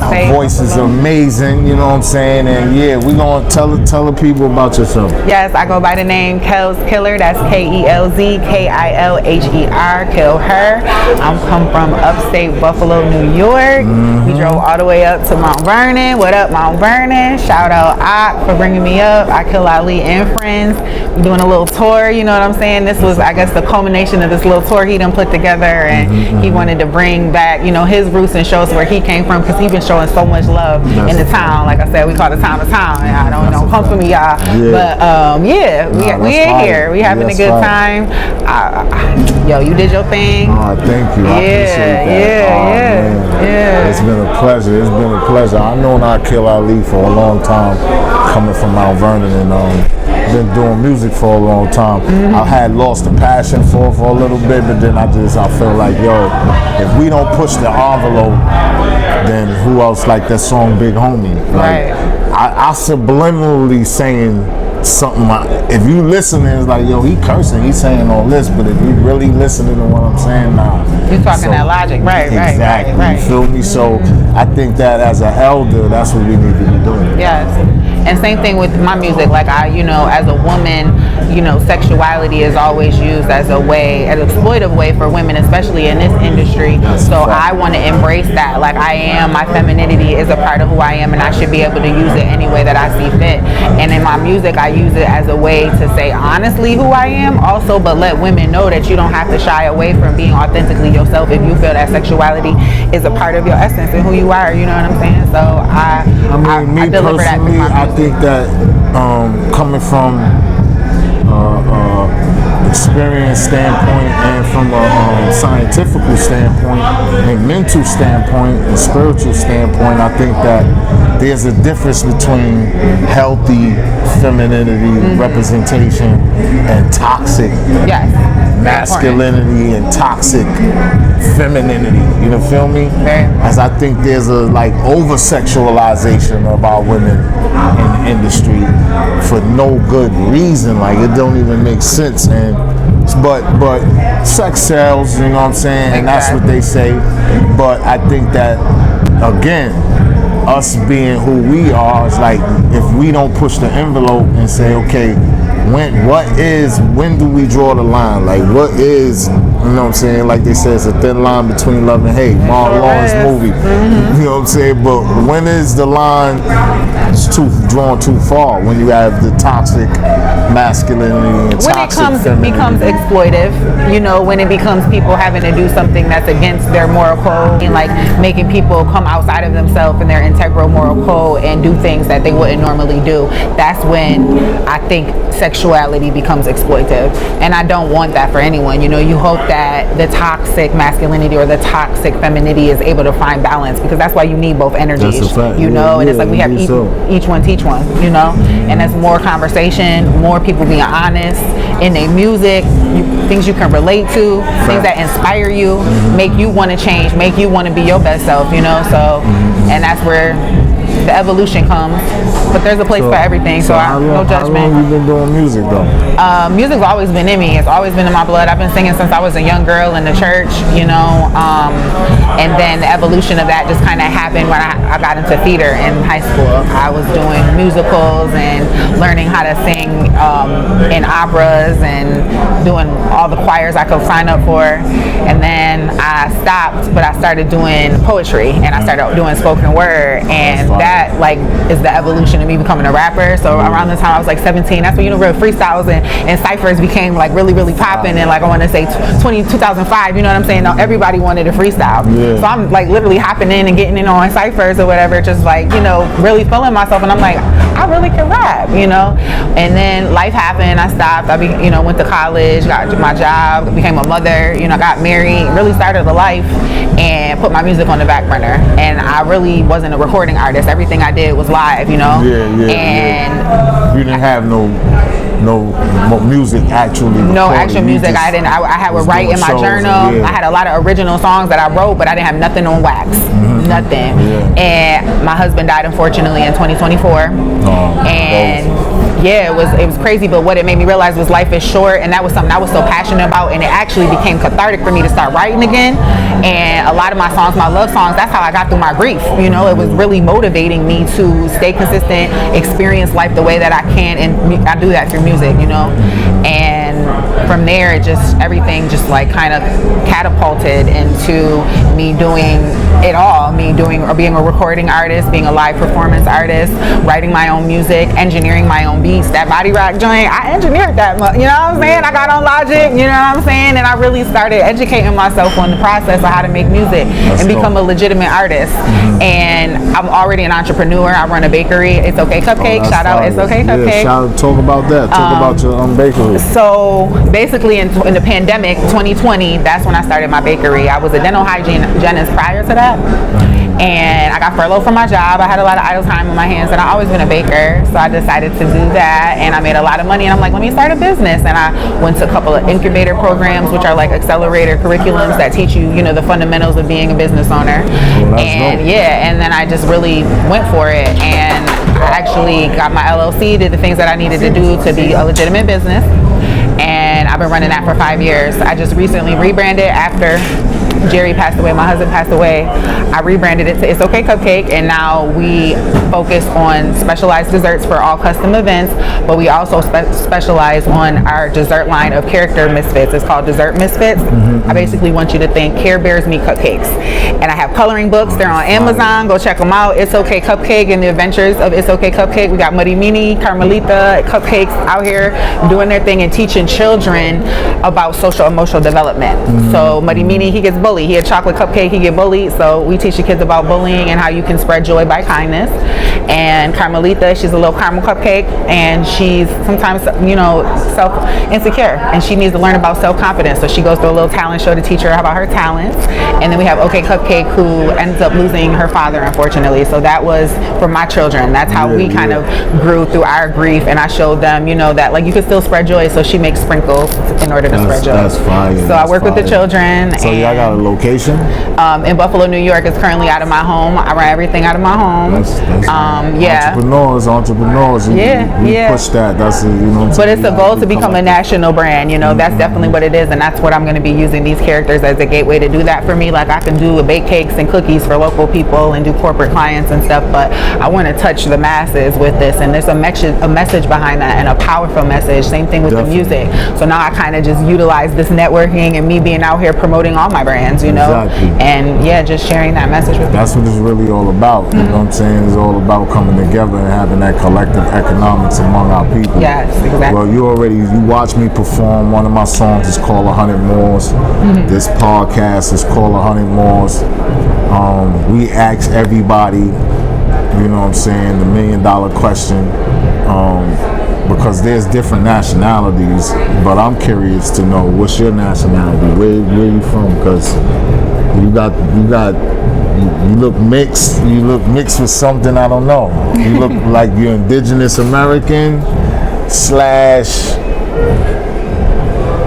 Her voice is amazing, you know what I'm saying? And yeah, we gonna tell the people about yourself. Yes, I go by the name Kellz Kilher. That's Kellz Kilher. Kilher. I'm come from upstate Buffalo, New York. We drove all the way up to Mount Vernon. What up, Mount Vernon? Shout out Aaquil for bringing me up. Aaquil, Ali and Friends. We're doing a little tour, you know know what I'm saying? This was, I guess, the culmination of this little tour he done put together, and he wanted to bring back, you know, his roots and show us where he came from, because he's been showing so much love in the town. Like I said, we call the town a town. And I don't come for me, y'all. But yeah, we in here. We having a good time. Yo, you did your thing. Thank you. I appreciate that. Yeah. It's been a pleasure. It's been a pleasure. I've known Aaquil Ali for a long time, coming from Mount Vernon, and been doing music for a long time. I had lost the passion for a little bit, but then I feel like, yo, if we don't push the envelope, then who else? Like that song Big Homie. Like, I subliminally saying something. If you listening, it's like, yo, he cursing, he's saying all this, but if you really listening to what I'm saying, nah. You're talking that logic, right? Exactly. Right. You feel me? So I think that as an elder, that's what we need to be doing. Yes. And same thing with my music. Like you know, as a woman, you know, sexuality is always used as an exploitive way for women, especially in this industry. So I want to embrace that. Like my femininity is a part of who I am, and I should be able to use it any way that I see fit. And in my music, I use it as a way to say honestly who I am also, but let women know that you don't have to shy away from being authentically yourself if you feel that sexuality is a part of your essence and who you are. You know what I'm saying? So I deliver that through my music. I think that coming from experience standpoint and from a scientific standpoint and mental standpoint and spiritual standpoint, I think that there's a difference between healthy femininity representation and toxic masculinity and toxic femininity. You know, feel me? As I think there's a over sexualization of our women in the industry for no good reason. Like it don't even make sense. And but sex sells, you know what I'm saying? And that's what they say. But I think that again, us being who we are is like, if we don't push the envelope and say, okay, when do we draw the line? Like what is, you know what I'm saying? Like they say, it's a thin line between love and hate. Marlon Lawrence movie. You know what I'm saying? But when is the line drawn too far? When you have the toxic masculinity and toxic femininity. When it becomes exploitive, you know, when it becomes people having to do something that's against their moral code, and like making people come outside of themselves and their integral moral code and do things that they wouldn't normally do, that's when I think sexuality becomes exploitive. And I don't want that for anyone. You know, you hope that the toxic masculinity or the toxic femininity is able to find balance, because that's why you need both energies. That's a fact. You know, and it's like we have each one teach one, you know, and that's more conversation, more people being honest in their music, things you can relate to, things that inspire you, make you want to change, make you want to be your best self, you know. So and that's where the evolution comes, but there's a place for everything. So no judgment. How long you been doing music though? Music's always been in me. It's always been in my blood. I've been singing since I was a young girl in the church, you know. And then the evolution of that just kind of happened when I got into theater in high school. I was doing musicals and learning how to sing in operas and doing all the choirs I could sign up for. And then I stopped, but I started doing poetry and I started doing spoken word, and that is the evolution of me becoming a rapper. So around the time I was 17, that's when, you know, real freestyles and ciphers became really, really popping. And I want to say 2005, you know what I'm saying? Now everybody wanted to freestyle. So I'm literally hopping in and getting in on ciphers or whatever, just you know, really feeling myself. And I'm like, I really can rap, you know? And then life happened. I stopped. I went to college, got my job, became a mother, you know, got married, really started a life and put my music on the back burner. And I really wasn't a recording artist. Everything I did was live, you know? And you didn't have no music actually. No actual music. I didn't. I would write in my journal. I had a lot of original songs that I wrote, but I didn't have nothing on wax. Nothing. And my husband died unfortunately in 2024. And yeah, it was crazy. But what it made me realize was life is short, and that was something I was so passionate about, and it actually became cathartic for me to start writing again. And a lot of my songs, my love songs, that's how I got through my grief. You know, it was really motivating me to stay consistent, experience life the way that I can, and I do that through music, you know. And from there, everything just like kind of catapulted into me doing it all. Being a recording artist, being a live performance artist, writing my own music, engineering my own beats. That body rock joint, I engineered that much. You know what I'm saying? I got on Logic. You know what I'm saying? And I really started educating myself on the process of how to make music and become a legitimate artist. And I'm already an entrepreneur. I run a bakery. It's Okay Cupcake. Shout out It's Okay Cupcake. Talk about that. Talk about your bakery. So basically in the pandemic, 2020, that's when I started my bakery. I was a dental hygienist prior to that. And I got furloughed from my job. I had a lot of idle time on my hands, and I've always been a baker. So I decided to do that, and I made a lot of money. And I'm like, let me start a business. And I went to a couple of incubator programs, which are like accelerator curriculums that teach you, the fundamentals of being a business owner. And then I just really went for it. And I actually got my LLC, did the things that I needed to do to be a legitimate business. And I've been running that for 5 years. I just recently rebranded after Jerry passed away, my husband passed away. I rebranded it to It's Okay Cupcake, and now we focus on specialized desserts for all custom events, but we also specialize on our dessert line of character misfits. It's called Dessert Misfits. I basically want you to think Care Bears meet cupcakes. And I have coloring books. They're on Amazon. Go check them out. It's Okay Cupcake and the Adventures of It's Okay Cupcake. We got Muddy Meanie, Carmelita, Cupcakes out here doing their thing and teaching children about social emotional development. So Muddy Meanie, he gets bullied. He a chocolate cupcake, he get bullied. So we teach the kids about bullying and how you can spread joy by kindness. And Carmelita, she's a little caramel cupcake, and she's sometimes, self-insecure, and she needs to learn about self-confidence. So she goes to a little talent show to teach her about her talents. And then we have Okay Cupcake, who ends up losing her father, unfortunately. So that was for my children. That's how we kind of grew through our grief. And I showed them, that like you can still spread joy. So she makes sprinkles in order to spread joy. That's fine. So I work with the children. So y'all got a location? In Buffalo, New York. It's currently out of my home. I run everything out of my home. Entrepreneurs. You push that. That's But it's a goal to become a national brand. That's definitely what it is, and that's what I'm going to be using these characters as a gateway to do that for me. Like I can do bake cakes and cookies for local people and do corporate clients and stuff, but I want to touch the masses with this, and there's a message behind that, and a powerful message. Same thing with the music. So now I kind of just utilize this networking and me being out here promoting all my brands, and just sharing that message with That's what it's really all about. You know what I'm saying? It's all about coming together and having that collective economics among our people. Yes, exactly. Well, you watch me perform. One of my songs is called 100 Moors. This podcast is called 100 Moors. We ask everybody, the $1 million question, because there's different nationalities, but I'm curious to know, what's your nationality? Where you from? Because you look mixed. You look mixed with something I don't know. You look like you're indigenous American /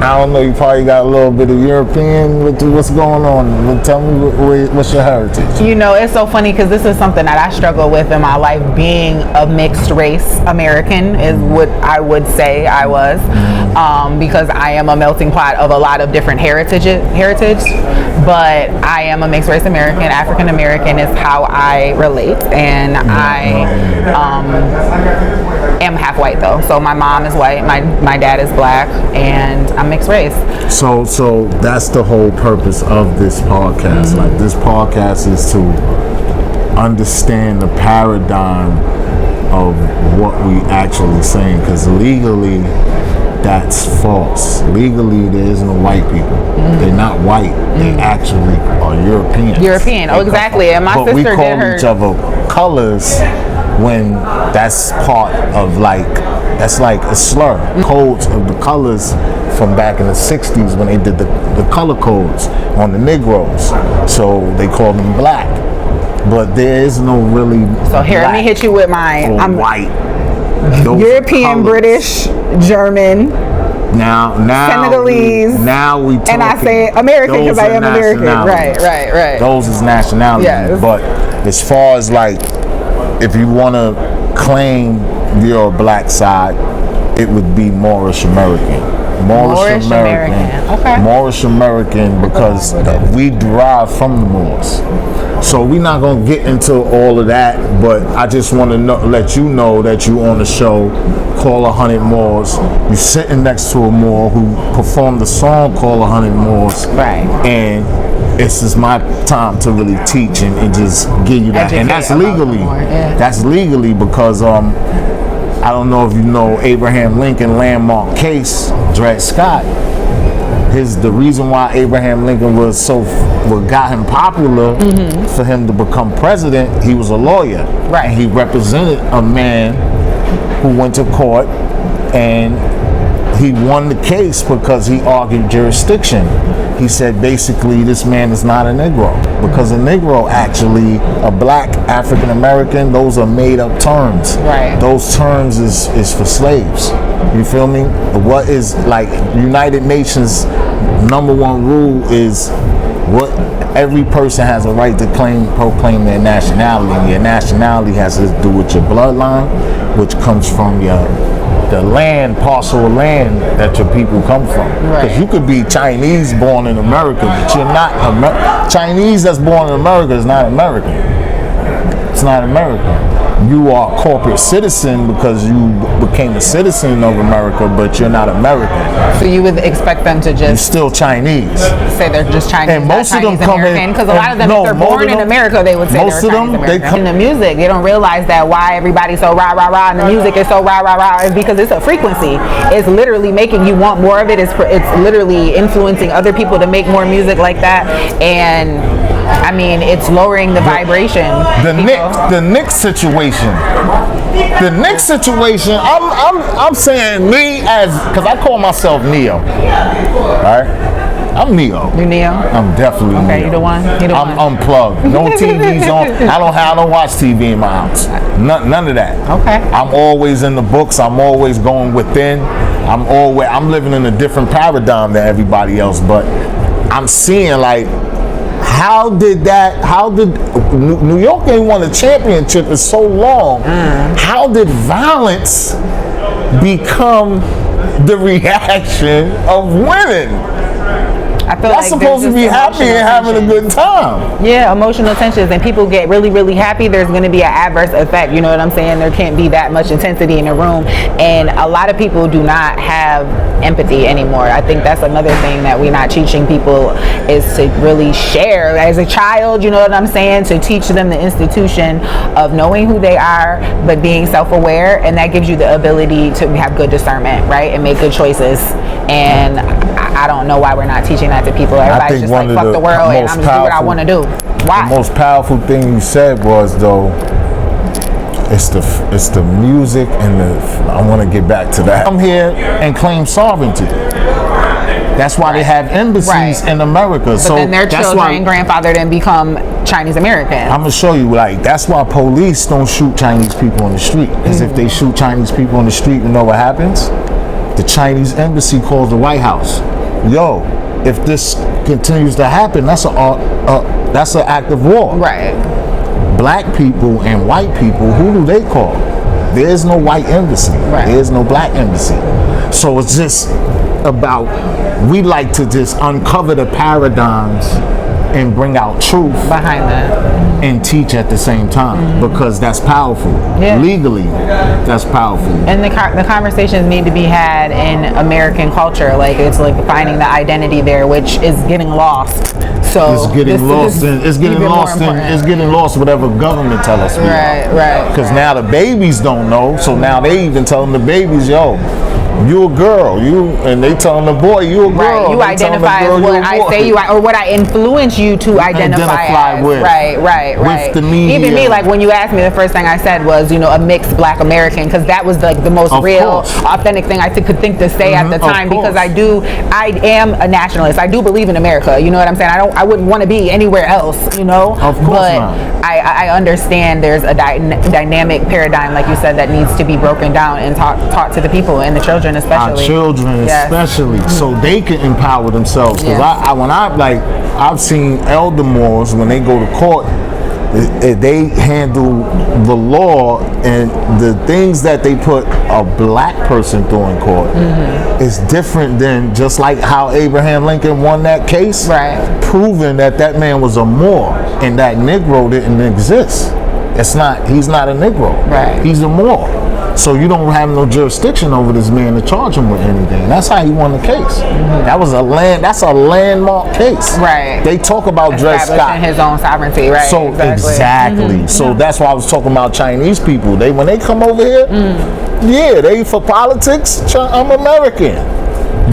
I don't know, you probably got a little bit of European. What's going on? Tell me what's your heritage? It's so funny because this is something that I struggle with in my life. Being a mixed race American is what I would say I was, because I am a melting pot of a lot of different heritage. But I am a mixed race American. African American is how I relate, and I am half white though. So my mom is white, my dad is black, and I'm mixed race. So that's the whole purpose of this podcast. Like, this podcast is to understand the paradigm of what we actually saying, because legally that's false. Legally, there is no white people. They're not white. They actually are Europeans. Oh, exactly. And my sister we call did her each other colors when that's part of that's like a slur. Codes of the colors from back in the 60s when they did the color codes on the Negroes. So they called them black. But there is no really So here, let me hit you with mine. I'm white. European, British, German, now Senegalese. Now we talking, and I say American because I am American. Right. Those is nationalities. Yes. But as far as if you want to claim your black side, it would be Moorish American. Moorish American. Okay. Moorish American because we derive from the Moors. So we're not gonna get into all of that, but I just want to let you know that you on the show. Call 100 Moors. You're sitting next to a Moor who performed the song Call 100 Moors. Right. And this is my time to really teach and just give you that. And that's legally. That's legally because I don't know if you know Abraham Lincoln landmark case, Dred Scott. The reason why Abraham Lincoln was what got him popular for him to become president, he was a lawyer. Right. And he represented a man who went to court and he won the case because he argued jurisdiction. He said basically this man is not a Negro because a Negro actually, a black African American, those are made up terms. Right. Those terms is for slaves. You feel me? What is like United Nations #1 rule is what every person has a right to proclaim their nationality, and your nationality has to do with your bloodline, which comes from the land, parcel of land that your people come from. Because you could be Chinese born in America, but you're not Chinese that's born in America is not American. It's not American. You are a corporate citizen because you became a citizen of America, but you're not American. So you would expect them to You're just still Chinese. say they're just Chinese, And most of them come in, because a lot of them, if they're born in America, they would say most they're of them, Chinese they American. come In the music, they don't realize that why everybody's so rah rah rah and the music is so rah rah rah is because it's a frequency. It's literally making you want more of it. It's literally influencing other people to make more music like that. And I mean, it's lowering the vibration. The Knicks situation. The Knicks situation. I'm saying me because I call myself Neo. Right? I'm Neo. You Neo? I'm definitely Neo. Okay, you the one? You the I'm one? unplugged. No TVs on. I don't watch TV in my house. None of that. Okay. I'm always in the books. I'm always going within. I'm living in a different paradigm than everybody else, but I'm seeing like how did New York ain't won a championship in so long? How did violence become the reaction of winning? I feel That's like supposed to be happy and having a good time. Yeah, emotional tensions, and people get really, really happy. There's going to be an adverse effect. You know what I'm saying? There can't be that much intensity in a room, and a lot of people do not have empathy anymore. I think that's another thing that we're not teaching people is to really share as a child. You know what I'm saying? To teach them the institution of knowing who they are, but being self-aware, and that gives you the ability to have good discernment, right, and make good choices. And I don't know why we're not teaching that to people. Everybody's just like, fuck the world and I'm just do what I want to do. Why? The most powerful thing you said was, though, it's the music and I want to get back to that. I'm here and claim sovereignty. That's why they have embassies in America. But so then their children and grandfather then become Chinese American. I'm gonna show you, like, that's why police don't shoot Chinese people on the street. Because if they shoot Chinese people on the street, you know what happens? The Chinese embassy calls the White House. Yo, if this continues to happen, that's an act of war. Right. Black people and white people, who do they call? There's no white embassy. Right. There's no black embassy. So it's just about, we like to just uncover the paradigms and bring out truth behind that and teach at the same time, because that's powerful. Yeah. Legally, that's powerful. And the conversations need to be had in American culture. Like, it's like finding the identity there, which is getting lost. So it's getting lost whatever government tell us we are. Right. Because now the babies don't know, so now they even telling the babies, yo, you a girl, and they telling the boy, you a girl. Right, you identify as what I say you are, or what I influence you to identify as. With. Right. With the media. Even me, like when you asked me, the first thing I said was, a mixed Black American, because that was like the most real, authentic thing I could think to say at the time, because I am a nationalist. I do believe in America. You know what I'm saying? I wouldn't want to be anywhere else. Of course but not. I understand there's a dynamic paradigm, like you said, that needs to be broken down and taught to the people and the children. Especially. Our children, especially, so they can empower themselves. Because I've seen elder Moors when they go to court, they handle the law and the things that they put a black person through in court is different than just like how Abraham Lincoln won that case, proving that that man was a Moor and that Negro didn't exist. He's not a Negro. He's a Moor. So you don't have no jurisdiction over this man to charge him with anything. That's how he won the case. That's a landmark case. They talk about Dred Scott. Establishing his own sovereignty, right? So exactly. So that's why I was talking about Chinese people. When they come over here, yeah, they for politics, I'm American.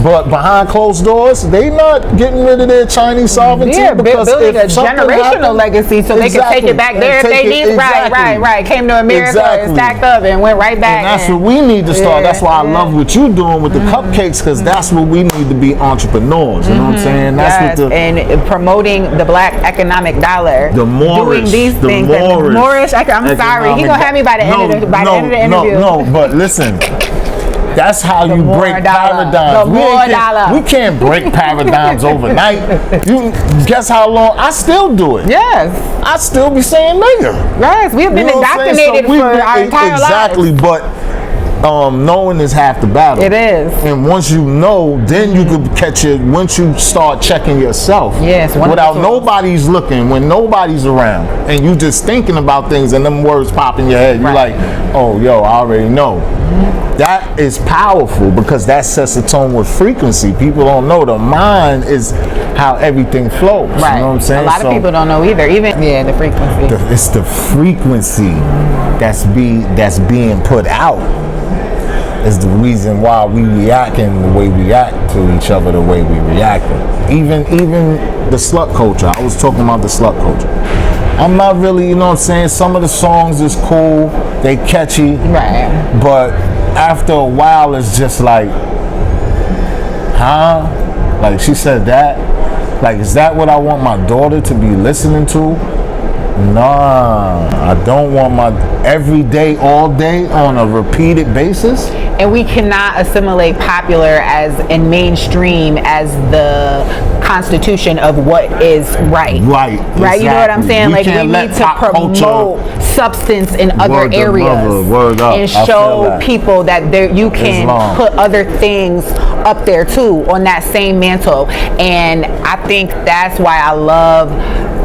But behind closed doors, they not getting rid of their Chinese sovereignty. Yeah, because building a generational legacy so they can take it back there if they need. Right. Came to America and stacked up and went right back. And that's what we need to start. That's why I love what you're doing with the cupcakes, because that's what we need to be entrepreneurs. You know what I'm saying? That's what and promoting the black economic dollar. The Moorish. Doing these things. Moorish. I'm sorry. He gonna have me by the end of the interview. No, but listen. That's how you break paradigms. We can't break paradigms overnight. You guess how long? I still do it. Yes. I still be saying nigga. Yes, we have been indoctrinated for our entire lives. Exactly, but knowing is half the battle. It is. And once you know, then you can catch it once you start checking yourself. Yes. Without nobody's looking, when nobody's around, and you just thinking about things and them words pop in your head. You're like, oh, yo, I already know. That is powerful because that sets the tone with frequency. People don't know the mind is how everything flows. Right. You know what I'm saying? A lot of people don't know either. Even the frequency. It's the frequency that's being put out is the reason why we reacting the way we react to each other the way we react. Even the slut culture. I was talking about the slut culture. I'm not really, you know what I'm saying? Some of the songs is cool, they catchy, but after a while it's just like, huh? Like she said that? Like, is that what I want my daughter to be listening to? Nah, I don't want my every day, all day on a repeated basis. And we cannot assimilate popular as in mainstream as the constitution of what is right. Right. You know what I'm saying? We like we need to promote substance in other areas and show people that you can put other things up there too on that same mantle. And I think that's why I love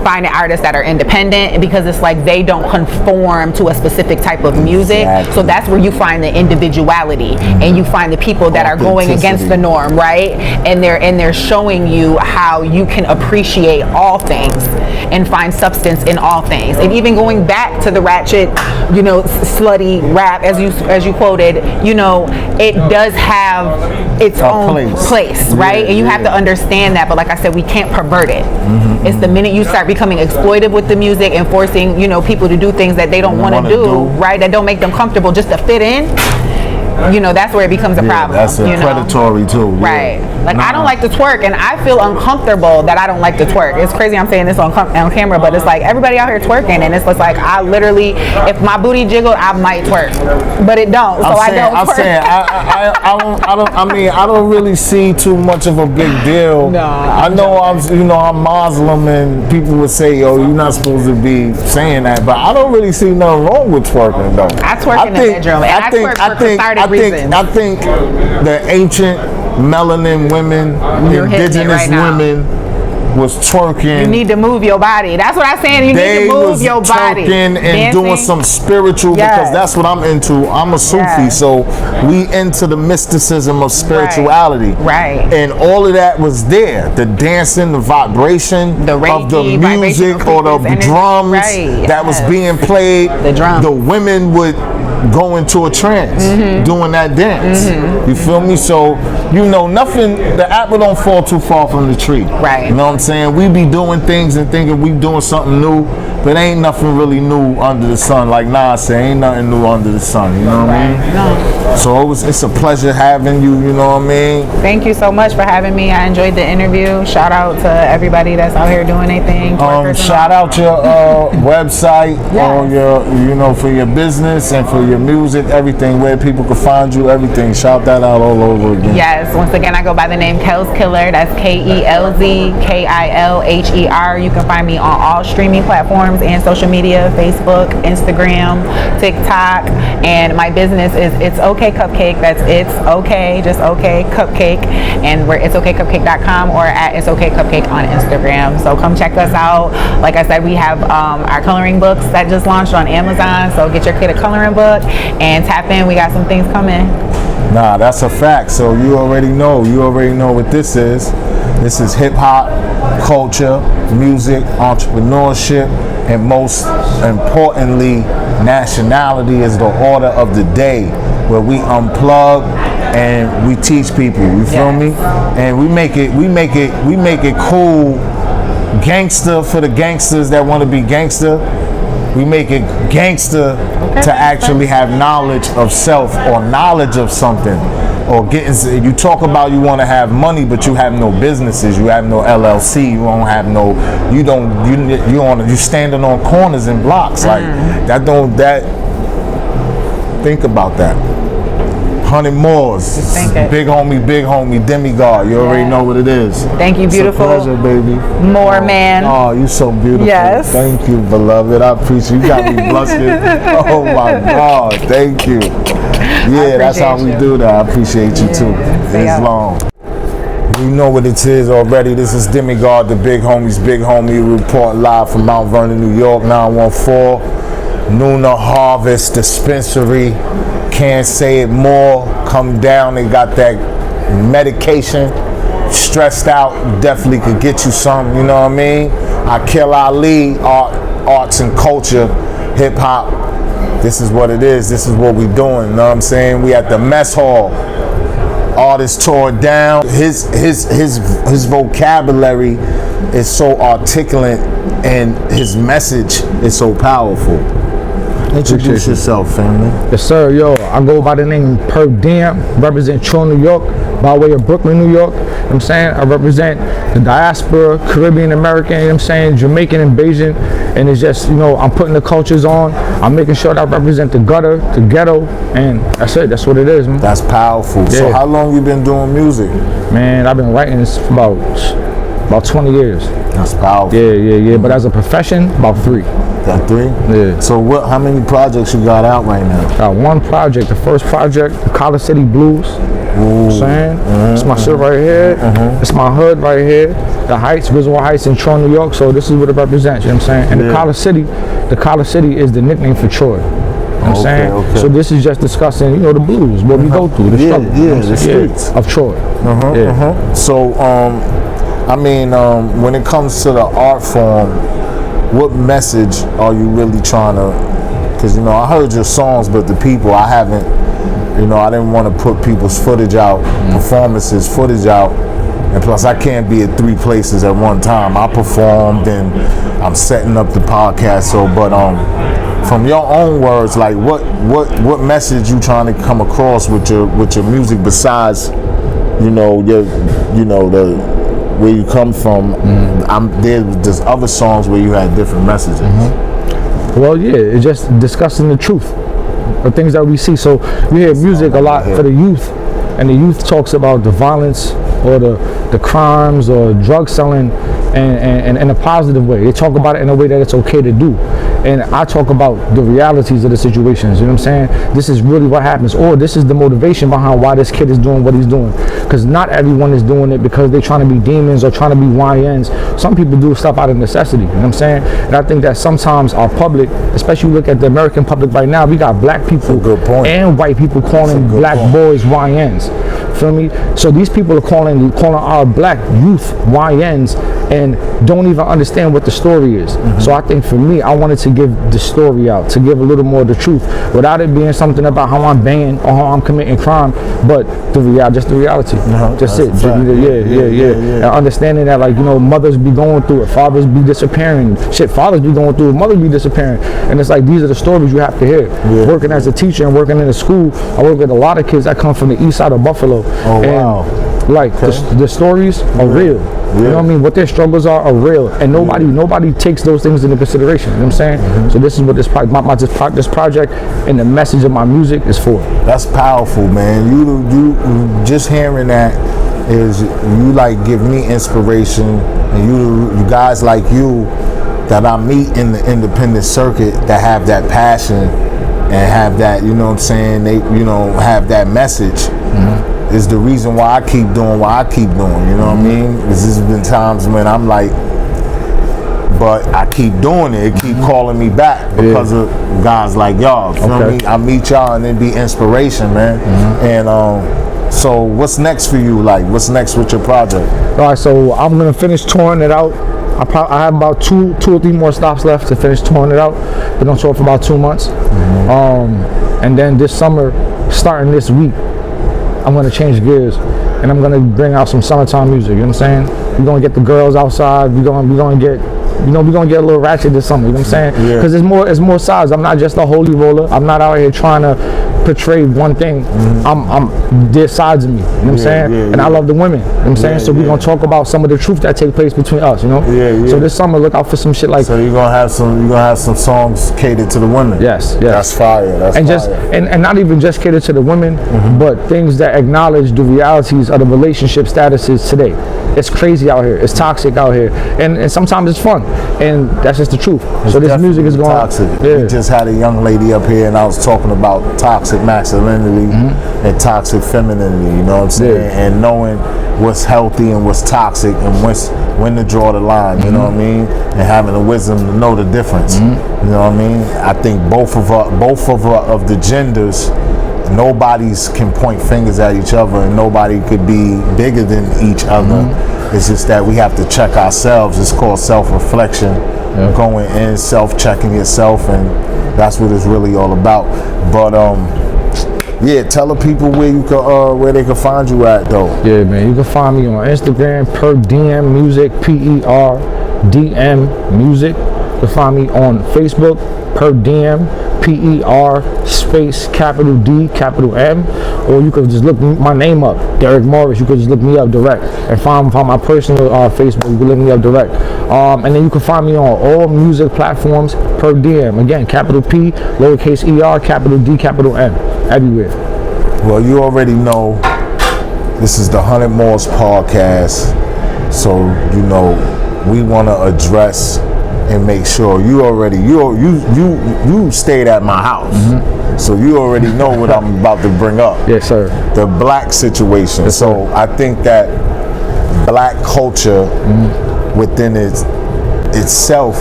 finding artists that are independent, because it's like they don't conform to a specific type of music. So that's where you find the individuality and you find the people that are going against the norm, right? And they're showing you how you can appreciate all things and find substance in all things. And even going back to the ratchet, slutty rap as you quoted, it does have its own place, right? And you have to understand that. But like I said, we can't pervert it. It's the minute you start becoming exploitive with the music and forcing, people to do things that they don't want to do, right? That don't make them comfortable just to fit in. That's where it becomes a problem. That's predatory too. Right. Like I don't like to twerk, and I feel uncomfortable that I don't like to twerk. It's crazy I'm saying this on camera, but it's like everybody out here twerking, and it's just like I literally, if my booty jiggled, I might twerk, but it don't. So I don't twerk. I don't really see too much of a big deal. No. I know I'm Muslim, and people would say, "Yo, you're not supposed to be saying that," but I don't really see nothing wrong with twerking though. I twerk in the bedroom, and I twerk for cathartic reasons. I think the ancient melanin women, indigenous women, was twerking. You need to move your body. That's what I'm saying. You need to move your body. Twerking and doing some spiritual, because that's what I'm into. I'm a Sufi, so we into the mysticism of spirituality. Right. And all of that was there. The dancing, the vibration the Reiki, of the music or the drums that was being played. The drums. The women would go into a trance doing that dance. You feel me? So nothing, the apple don't fall too far from the tree. Right. You know what I'm saying? We be doing things and thinking we doing something new, but ain't nothing really new under the sun. Like Nas said, ain't nothing new under the sun. You know what I mean? No. So it's a pleasure having you. You know what I mean? Thank you so much for having me. I enjoyed the interview. Shout out to everybody that's out here doing anything. Shout out your website or your, for your business and for your music, everything, where people can find you, everything. Shout that out all over again. Yes. Once again, I go by the name Kellz Kilher. That's KELZ KILHER. You can find me on all streaming platforms. platforms and social media: Facebook, Instagram, TikTok. And my business is It's Okay Cupcake. That's It's Okay, just Okay Cupcake. And we're itsokaycupcake.com or at It's Okay Cupcake on Instagram. So come check us out. Like I said, we have our coloring books that just launched on Amazon. So get your kid a coloring book and tap in. We got some things coming. Nah, that's a fact. So you already know what this is. This is hip hop, culture, music, entrepreneurship, and most importantly, nationality is the order of the day, where we unplug and we teach people. You feel me? And we make it cool, gangster for the gangsters that want to be gangster. We make it gangster to actually have knowledge of self or knowledge of something. Or you talk about you want to have money, but you have no businesses, you have no LLC, you don't have no, you standing on corners and blocks like think about that. 100 Moors, big homie, demigod. You already know what it is. Thank you, beautiful. It's a pleasure, baby. More man. Oh, you so beautiful. Yes. Thank you, beloved. I appreciate you. Got me blushing. Oh my God, thank you. Yeah, that's how we do that. I appreciate you too. It's long. You know what it is already. This is Demigod, the big homie, report live from Mount Vernon, New York, 914. NuNa Harvest Dispensary. Can't say it more. Come down. They got that medication. Stressed out, definitely could get you some. You know what I mean? Aaquil Ali, arts and culture, hip hop. This is what it is. This is what we doing. You know what I'm saying? We at the MesHall. Artist tore down. His vocabulary is so articulate, and his message is so powerful. Introduce yourself, family. Yes, sir. Yo, I go by the name Per Diem, represent Troy, New York, by way of Brooklyn, New York. You know what I'm saying? I represent the diaspora, Caribbean American, you know what I'm saying, Jamaican and Bajan. And it's just, I'm putting the cultures on. I'm making sure that I represent the gutter, the ghetto, and that's it. That's what it is, man. That's powerful. Yeah. So how long you been doing music? Man, I've been writing this for about 20 years. That's powerful. Yeah. But as a profession, about 3. Got 3? Yeah. So how many projects you got out right now? Got 1 project. The first project, the College City Blues. Ooh. You know what I'm saying? It's my shit right here. It's my hood right here. The Heights, Griswold Heights in Troy, New York. So this is what it represents, you know what I'm saying? And the College City is the nickname for Troy. You know what I'm saying? Okay. So this is just discussing, the blues, what we go through, the struggle. The streets. Of Troy. So, when it comes to the art form, what message are you really trying to, because, I heard your songs, but the people, I haven't, I didn't want to put people's footage out, performances, footage out, and plus I can't be at 3 places at one time. I performed and I'm setting up the podcast, from your own words, like what message you trying to come across with your music besides, where you come from? There's other songs where you had different messages. Well, yeah, it's just discussing the truth, the things that we see. So we hear music a lot for the youth, and the youth talks about the violence or the crimes or drug selling and in a positive way. They talk about it in a way that it's okay to do. And I talk about the realities of the situations, you know what I'm saying? This is really what happens, or this is the motivation behind why this kid is doing what he's doing. Because not everyone is doing it because they're trying to be demons or trying to be YNs. Some people do stuff out of necessity, you know what I'm saying? And I think that sometimes our public, especially look at the American public right now, we got black people and white people calling black boys YNs. Feel me? So these people are calling our black youth YNs and don't even understand what the story is. So I think for me, I wanted to give the story out, to give a little more of the truth, without it being something about how I'm banging or how I'm committing crime, but just the reality. Just it. And understanding that, mothers be going through it, fathers be disappearing. Fathers be going through it, mothers be disappearing. And it's like, these are the stories you have to hear. Working as a teacher and working in a school, I work with a lot of kids that come from the east side of Buffalo. Oh, wow. The stories are real. You know what I mean? What their struggles are real, and nobody takes those things into consideration. You know what I'm saying? So this is what this project and the message of my music is for. That's powerful, man. You just hearing that is, you give me inspiration, and you guys like you that I meet in the independent circuit that have that passion and have that, you know what I'm saying, they, you know, have that message is the reason why I keep doing what I keep doing, you know what I mean? Because there's been times when I'm like, but I keep doing it. It keep calling me back because of guys like y'all. You know what I mean? I meet y'all and it be inspiration, man. And so what's next for you? Like, what's next with your project? All right, so I'm gonna finish touring it out. I have about two or three more stops left to finish touring it out. Been on tour for about 2 months. And then this summer, starting this week, I'm gonna change gears and I'm gonna bring out some summertime music. You know what I'm saying? We're gonna get the girls outside. We're gonna get, you know, we're gonna get a little ratchet this summer. You know what I'm saying? Because it's more sides. I'm not just a holy roller. I'm not out here trying to portray one thing. There's sides of me. You know what I'm saying? And I love the women. You know what I'm saying? So we're gonna talk about some of the truth that take place between us. You know? So this summer, look out for some shit like. So you're gonna have some songs catered to the women. Yes. That's fire. That's and fire. just and not even just catered to the women, but things that acknowledge the realities of the relationship statuses today. It's crazy out here. It's toxic out here, and sometimes it's fun, and that's just the truth. So this music is going toxic. We just had a young lady up here, and I was talking about toxic masculinity and toxic femininity. You know what I'm saying? And knowing what's healthy and what's toxic, and when to draw the line. You know what I mean? And having the wisdom to know the difference. You know what I mean? I think both of the genders. Nobody's can point fingers at each other, and nobody could be bigger than each other. It's just that we have to check ourselves. It's called self-reflection, going in, self-checking yourself, and that's what it's really all about. But yeah, tell the people where you can, where they can find you at, though. Yeah, man, you can find me on Instagram, per DM music, PERDM music. You can find me on Facebook, per DM. PER space capital D capital M, or you could just look my name up, Derek Morris. You could just look me up direct and find my personal Facebook. You can look me up direct, and then you can find me on all music platforms per DM. Again, capital P, lowercase ER, capital D, capital M, everywhere. Well, you already know this is the 100 Moors podcast, so you know we want to address and make sure you stayed at my house, so you already know what I'm about to bring up. Yes, sir. The black situation. Yes, so I think that black culture within itself,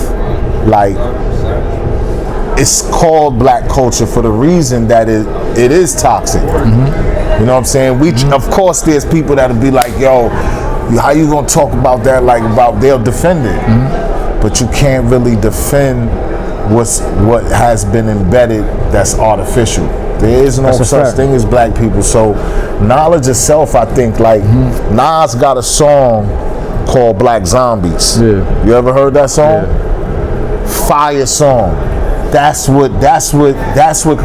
like, it's called black culture for the reason that it is toxic. You know what I'm saying? Of course, there's people that'll be like, yo, how you gonna talk about that? Like, they'll defend it. But you can't really defend what has been embedded that's artificial. There is no such thing as black people. So knowledge of self, I think, like Nas got a song called Black Zombies. You ever heard that song? Fire song. That's what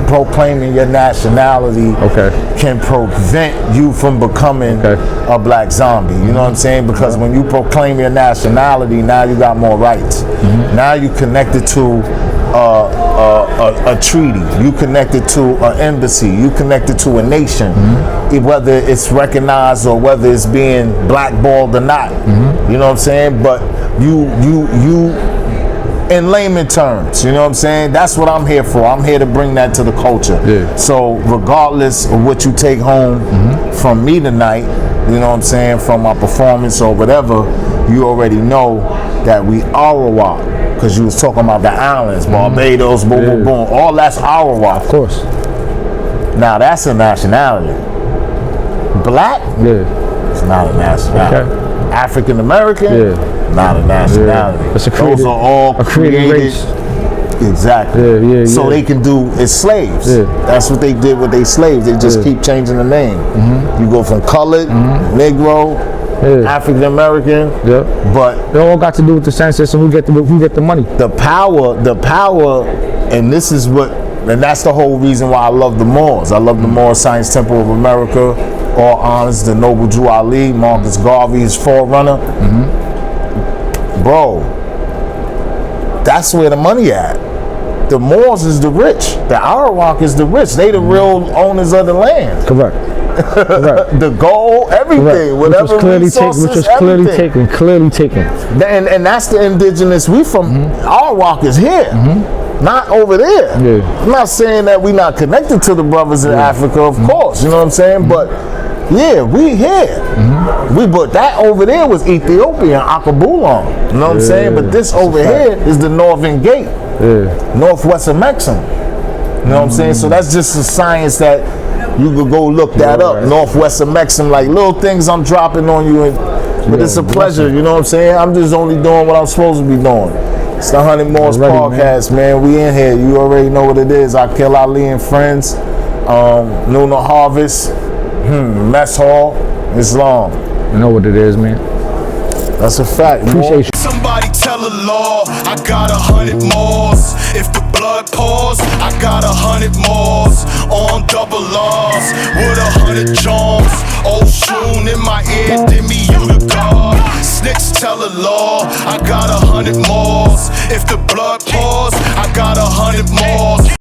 proclaiming your nationality can prevent you from becoming a black zombie. You know what I'm saying? Because when you proclaim your nationality, now you got more rights. Now you connected to a treaty. You connected to an embassy. You connected to a nation. Whether it's recognized or whether it's being blackballed or not. You know what I'm saying? But you in layman terms, you know what I'm saying? That's what I'm here for. I'm here to bring that to the culture. So regardless of what you take home from me tonight, you know what I'm saying, from my performance or whatever, you already know that we Arawak, because you was talking about the islands, Barbados, boom, boom, boom. All that's Arawak. Of course. Now that's a nationality. Black? It's not a nationality. African American? Not a nationality. Those are all created race. Exactly. So they can do as slaves. That's what they did with their slaves. They just keep changing the name. You go from colored, Negro, African American. But they all got to do with the census and who get the money. The power, and this is what, and that's the whole reason why I love the Moors. I love the Moor Science Temple of America. All honors the Noble Drew Ali, Marcus Garvey, his forerunner. Bro, that's where the money at. the Moors is the rich. The Arawak is the rich. They the real owners of the land. Correct. Correct. The gold, everything, Correct. whatever which was clearly resources, which was clearly everything. taken. And that's the indigenous. We from Arawak is here. Not over there. Yeah. I'm not saying that we not connected to the brothers in Africa, of course. You know what I'm saying? But yeah, we here. But that over there was Ethiopia and Akabulon. You know what I'm saying? But this over here is the Northern Gate, Northwest of Mexico. You know what I'm saying? So that's just a science that you could go look that up. Northwest of Mexico, like little things I'm dropping on you. But it's a pleasure. You know what I'm saying? I'm just only doing what I'm supposed to be doing. It's the 100 Moors podcast, man. We in here. You already know what it is. Aaquil Ali and friends. NuNa Harvest. MesHall. Islam. You know what it is, man. That's a fact. Appreciate you. Somebody tell the law, I got 100 Moors. If the blood pours, I got 100 Moors. On double R's with 100 Jones. Old shoon in my ear, give me you the God. Snitch tell the law, I got 100 Moors. If the blood pours, I got 100 Moors.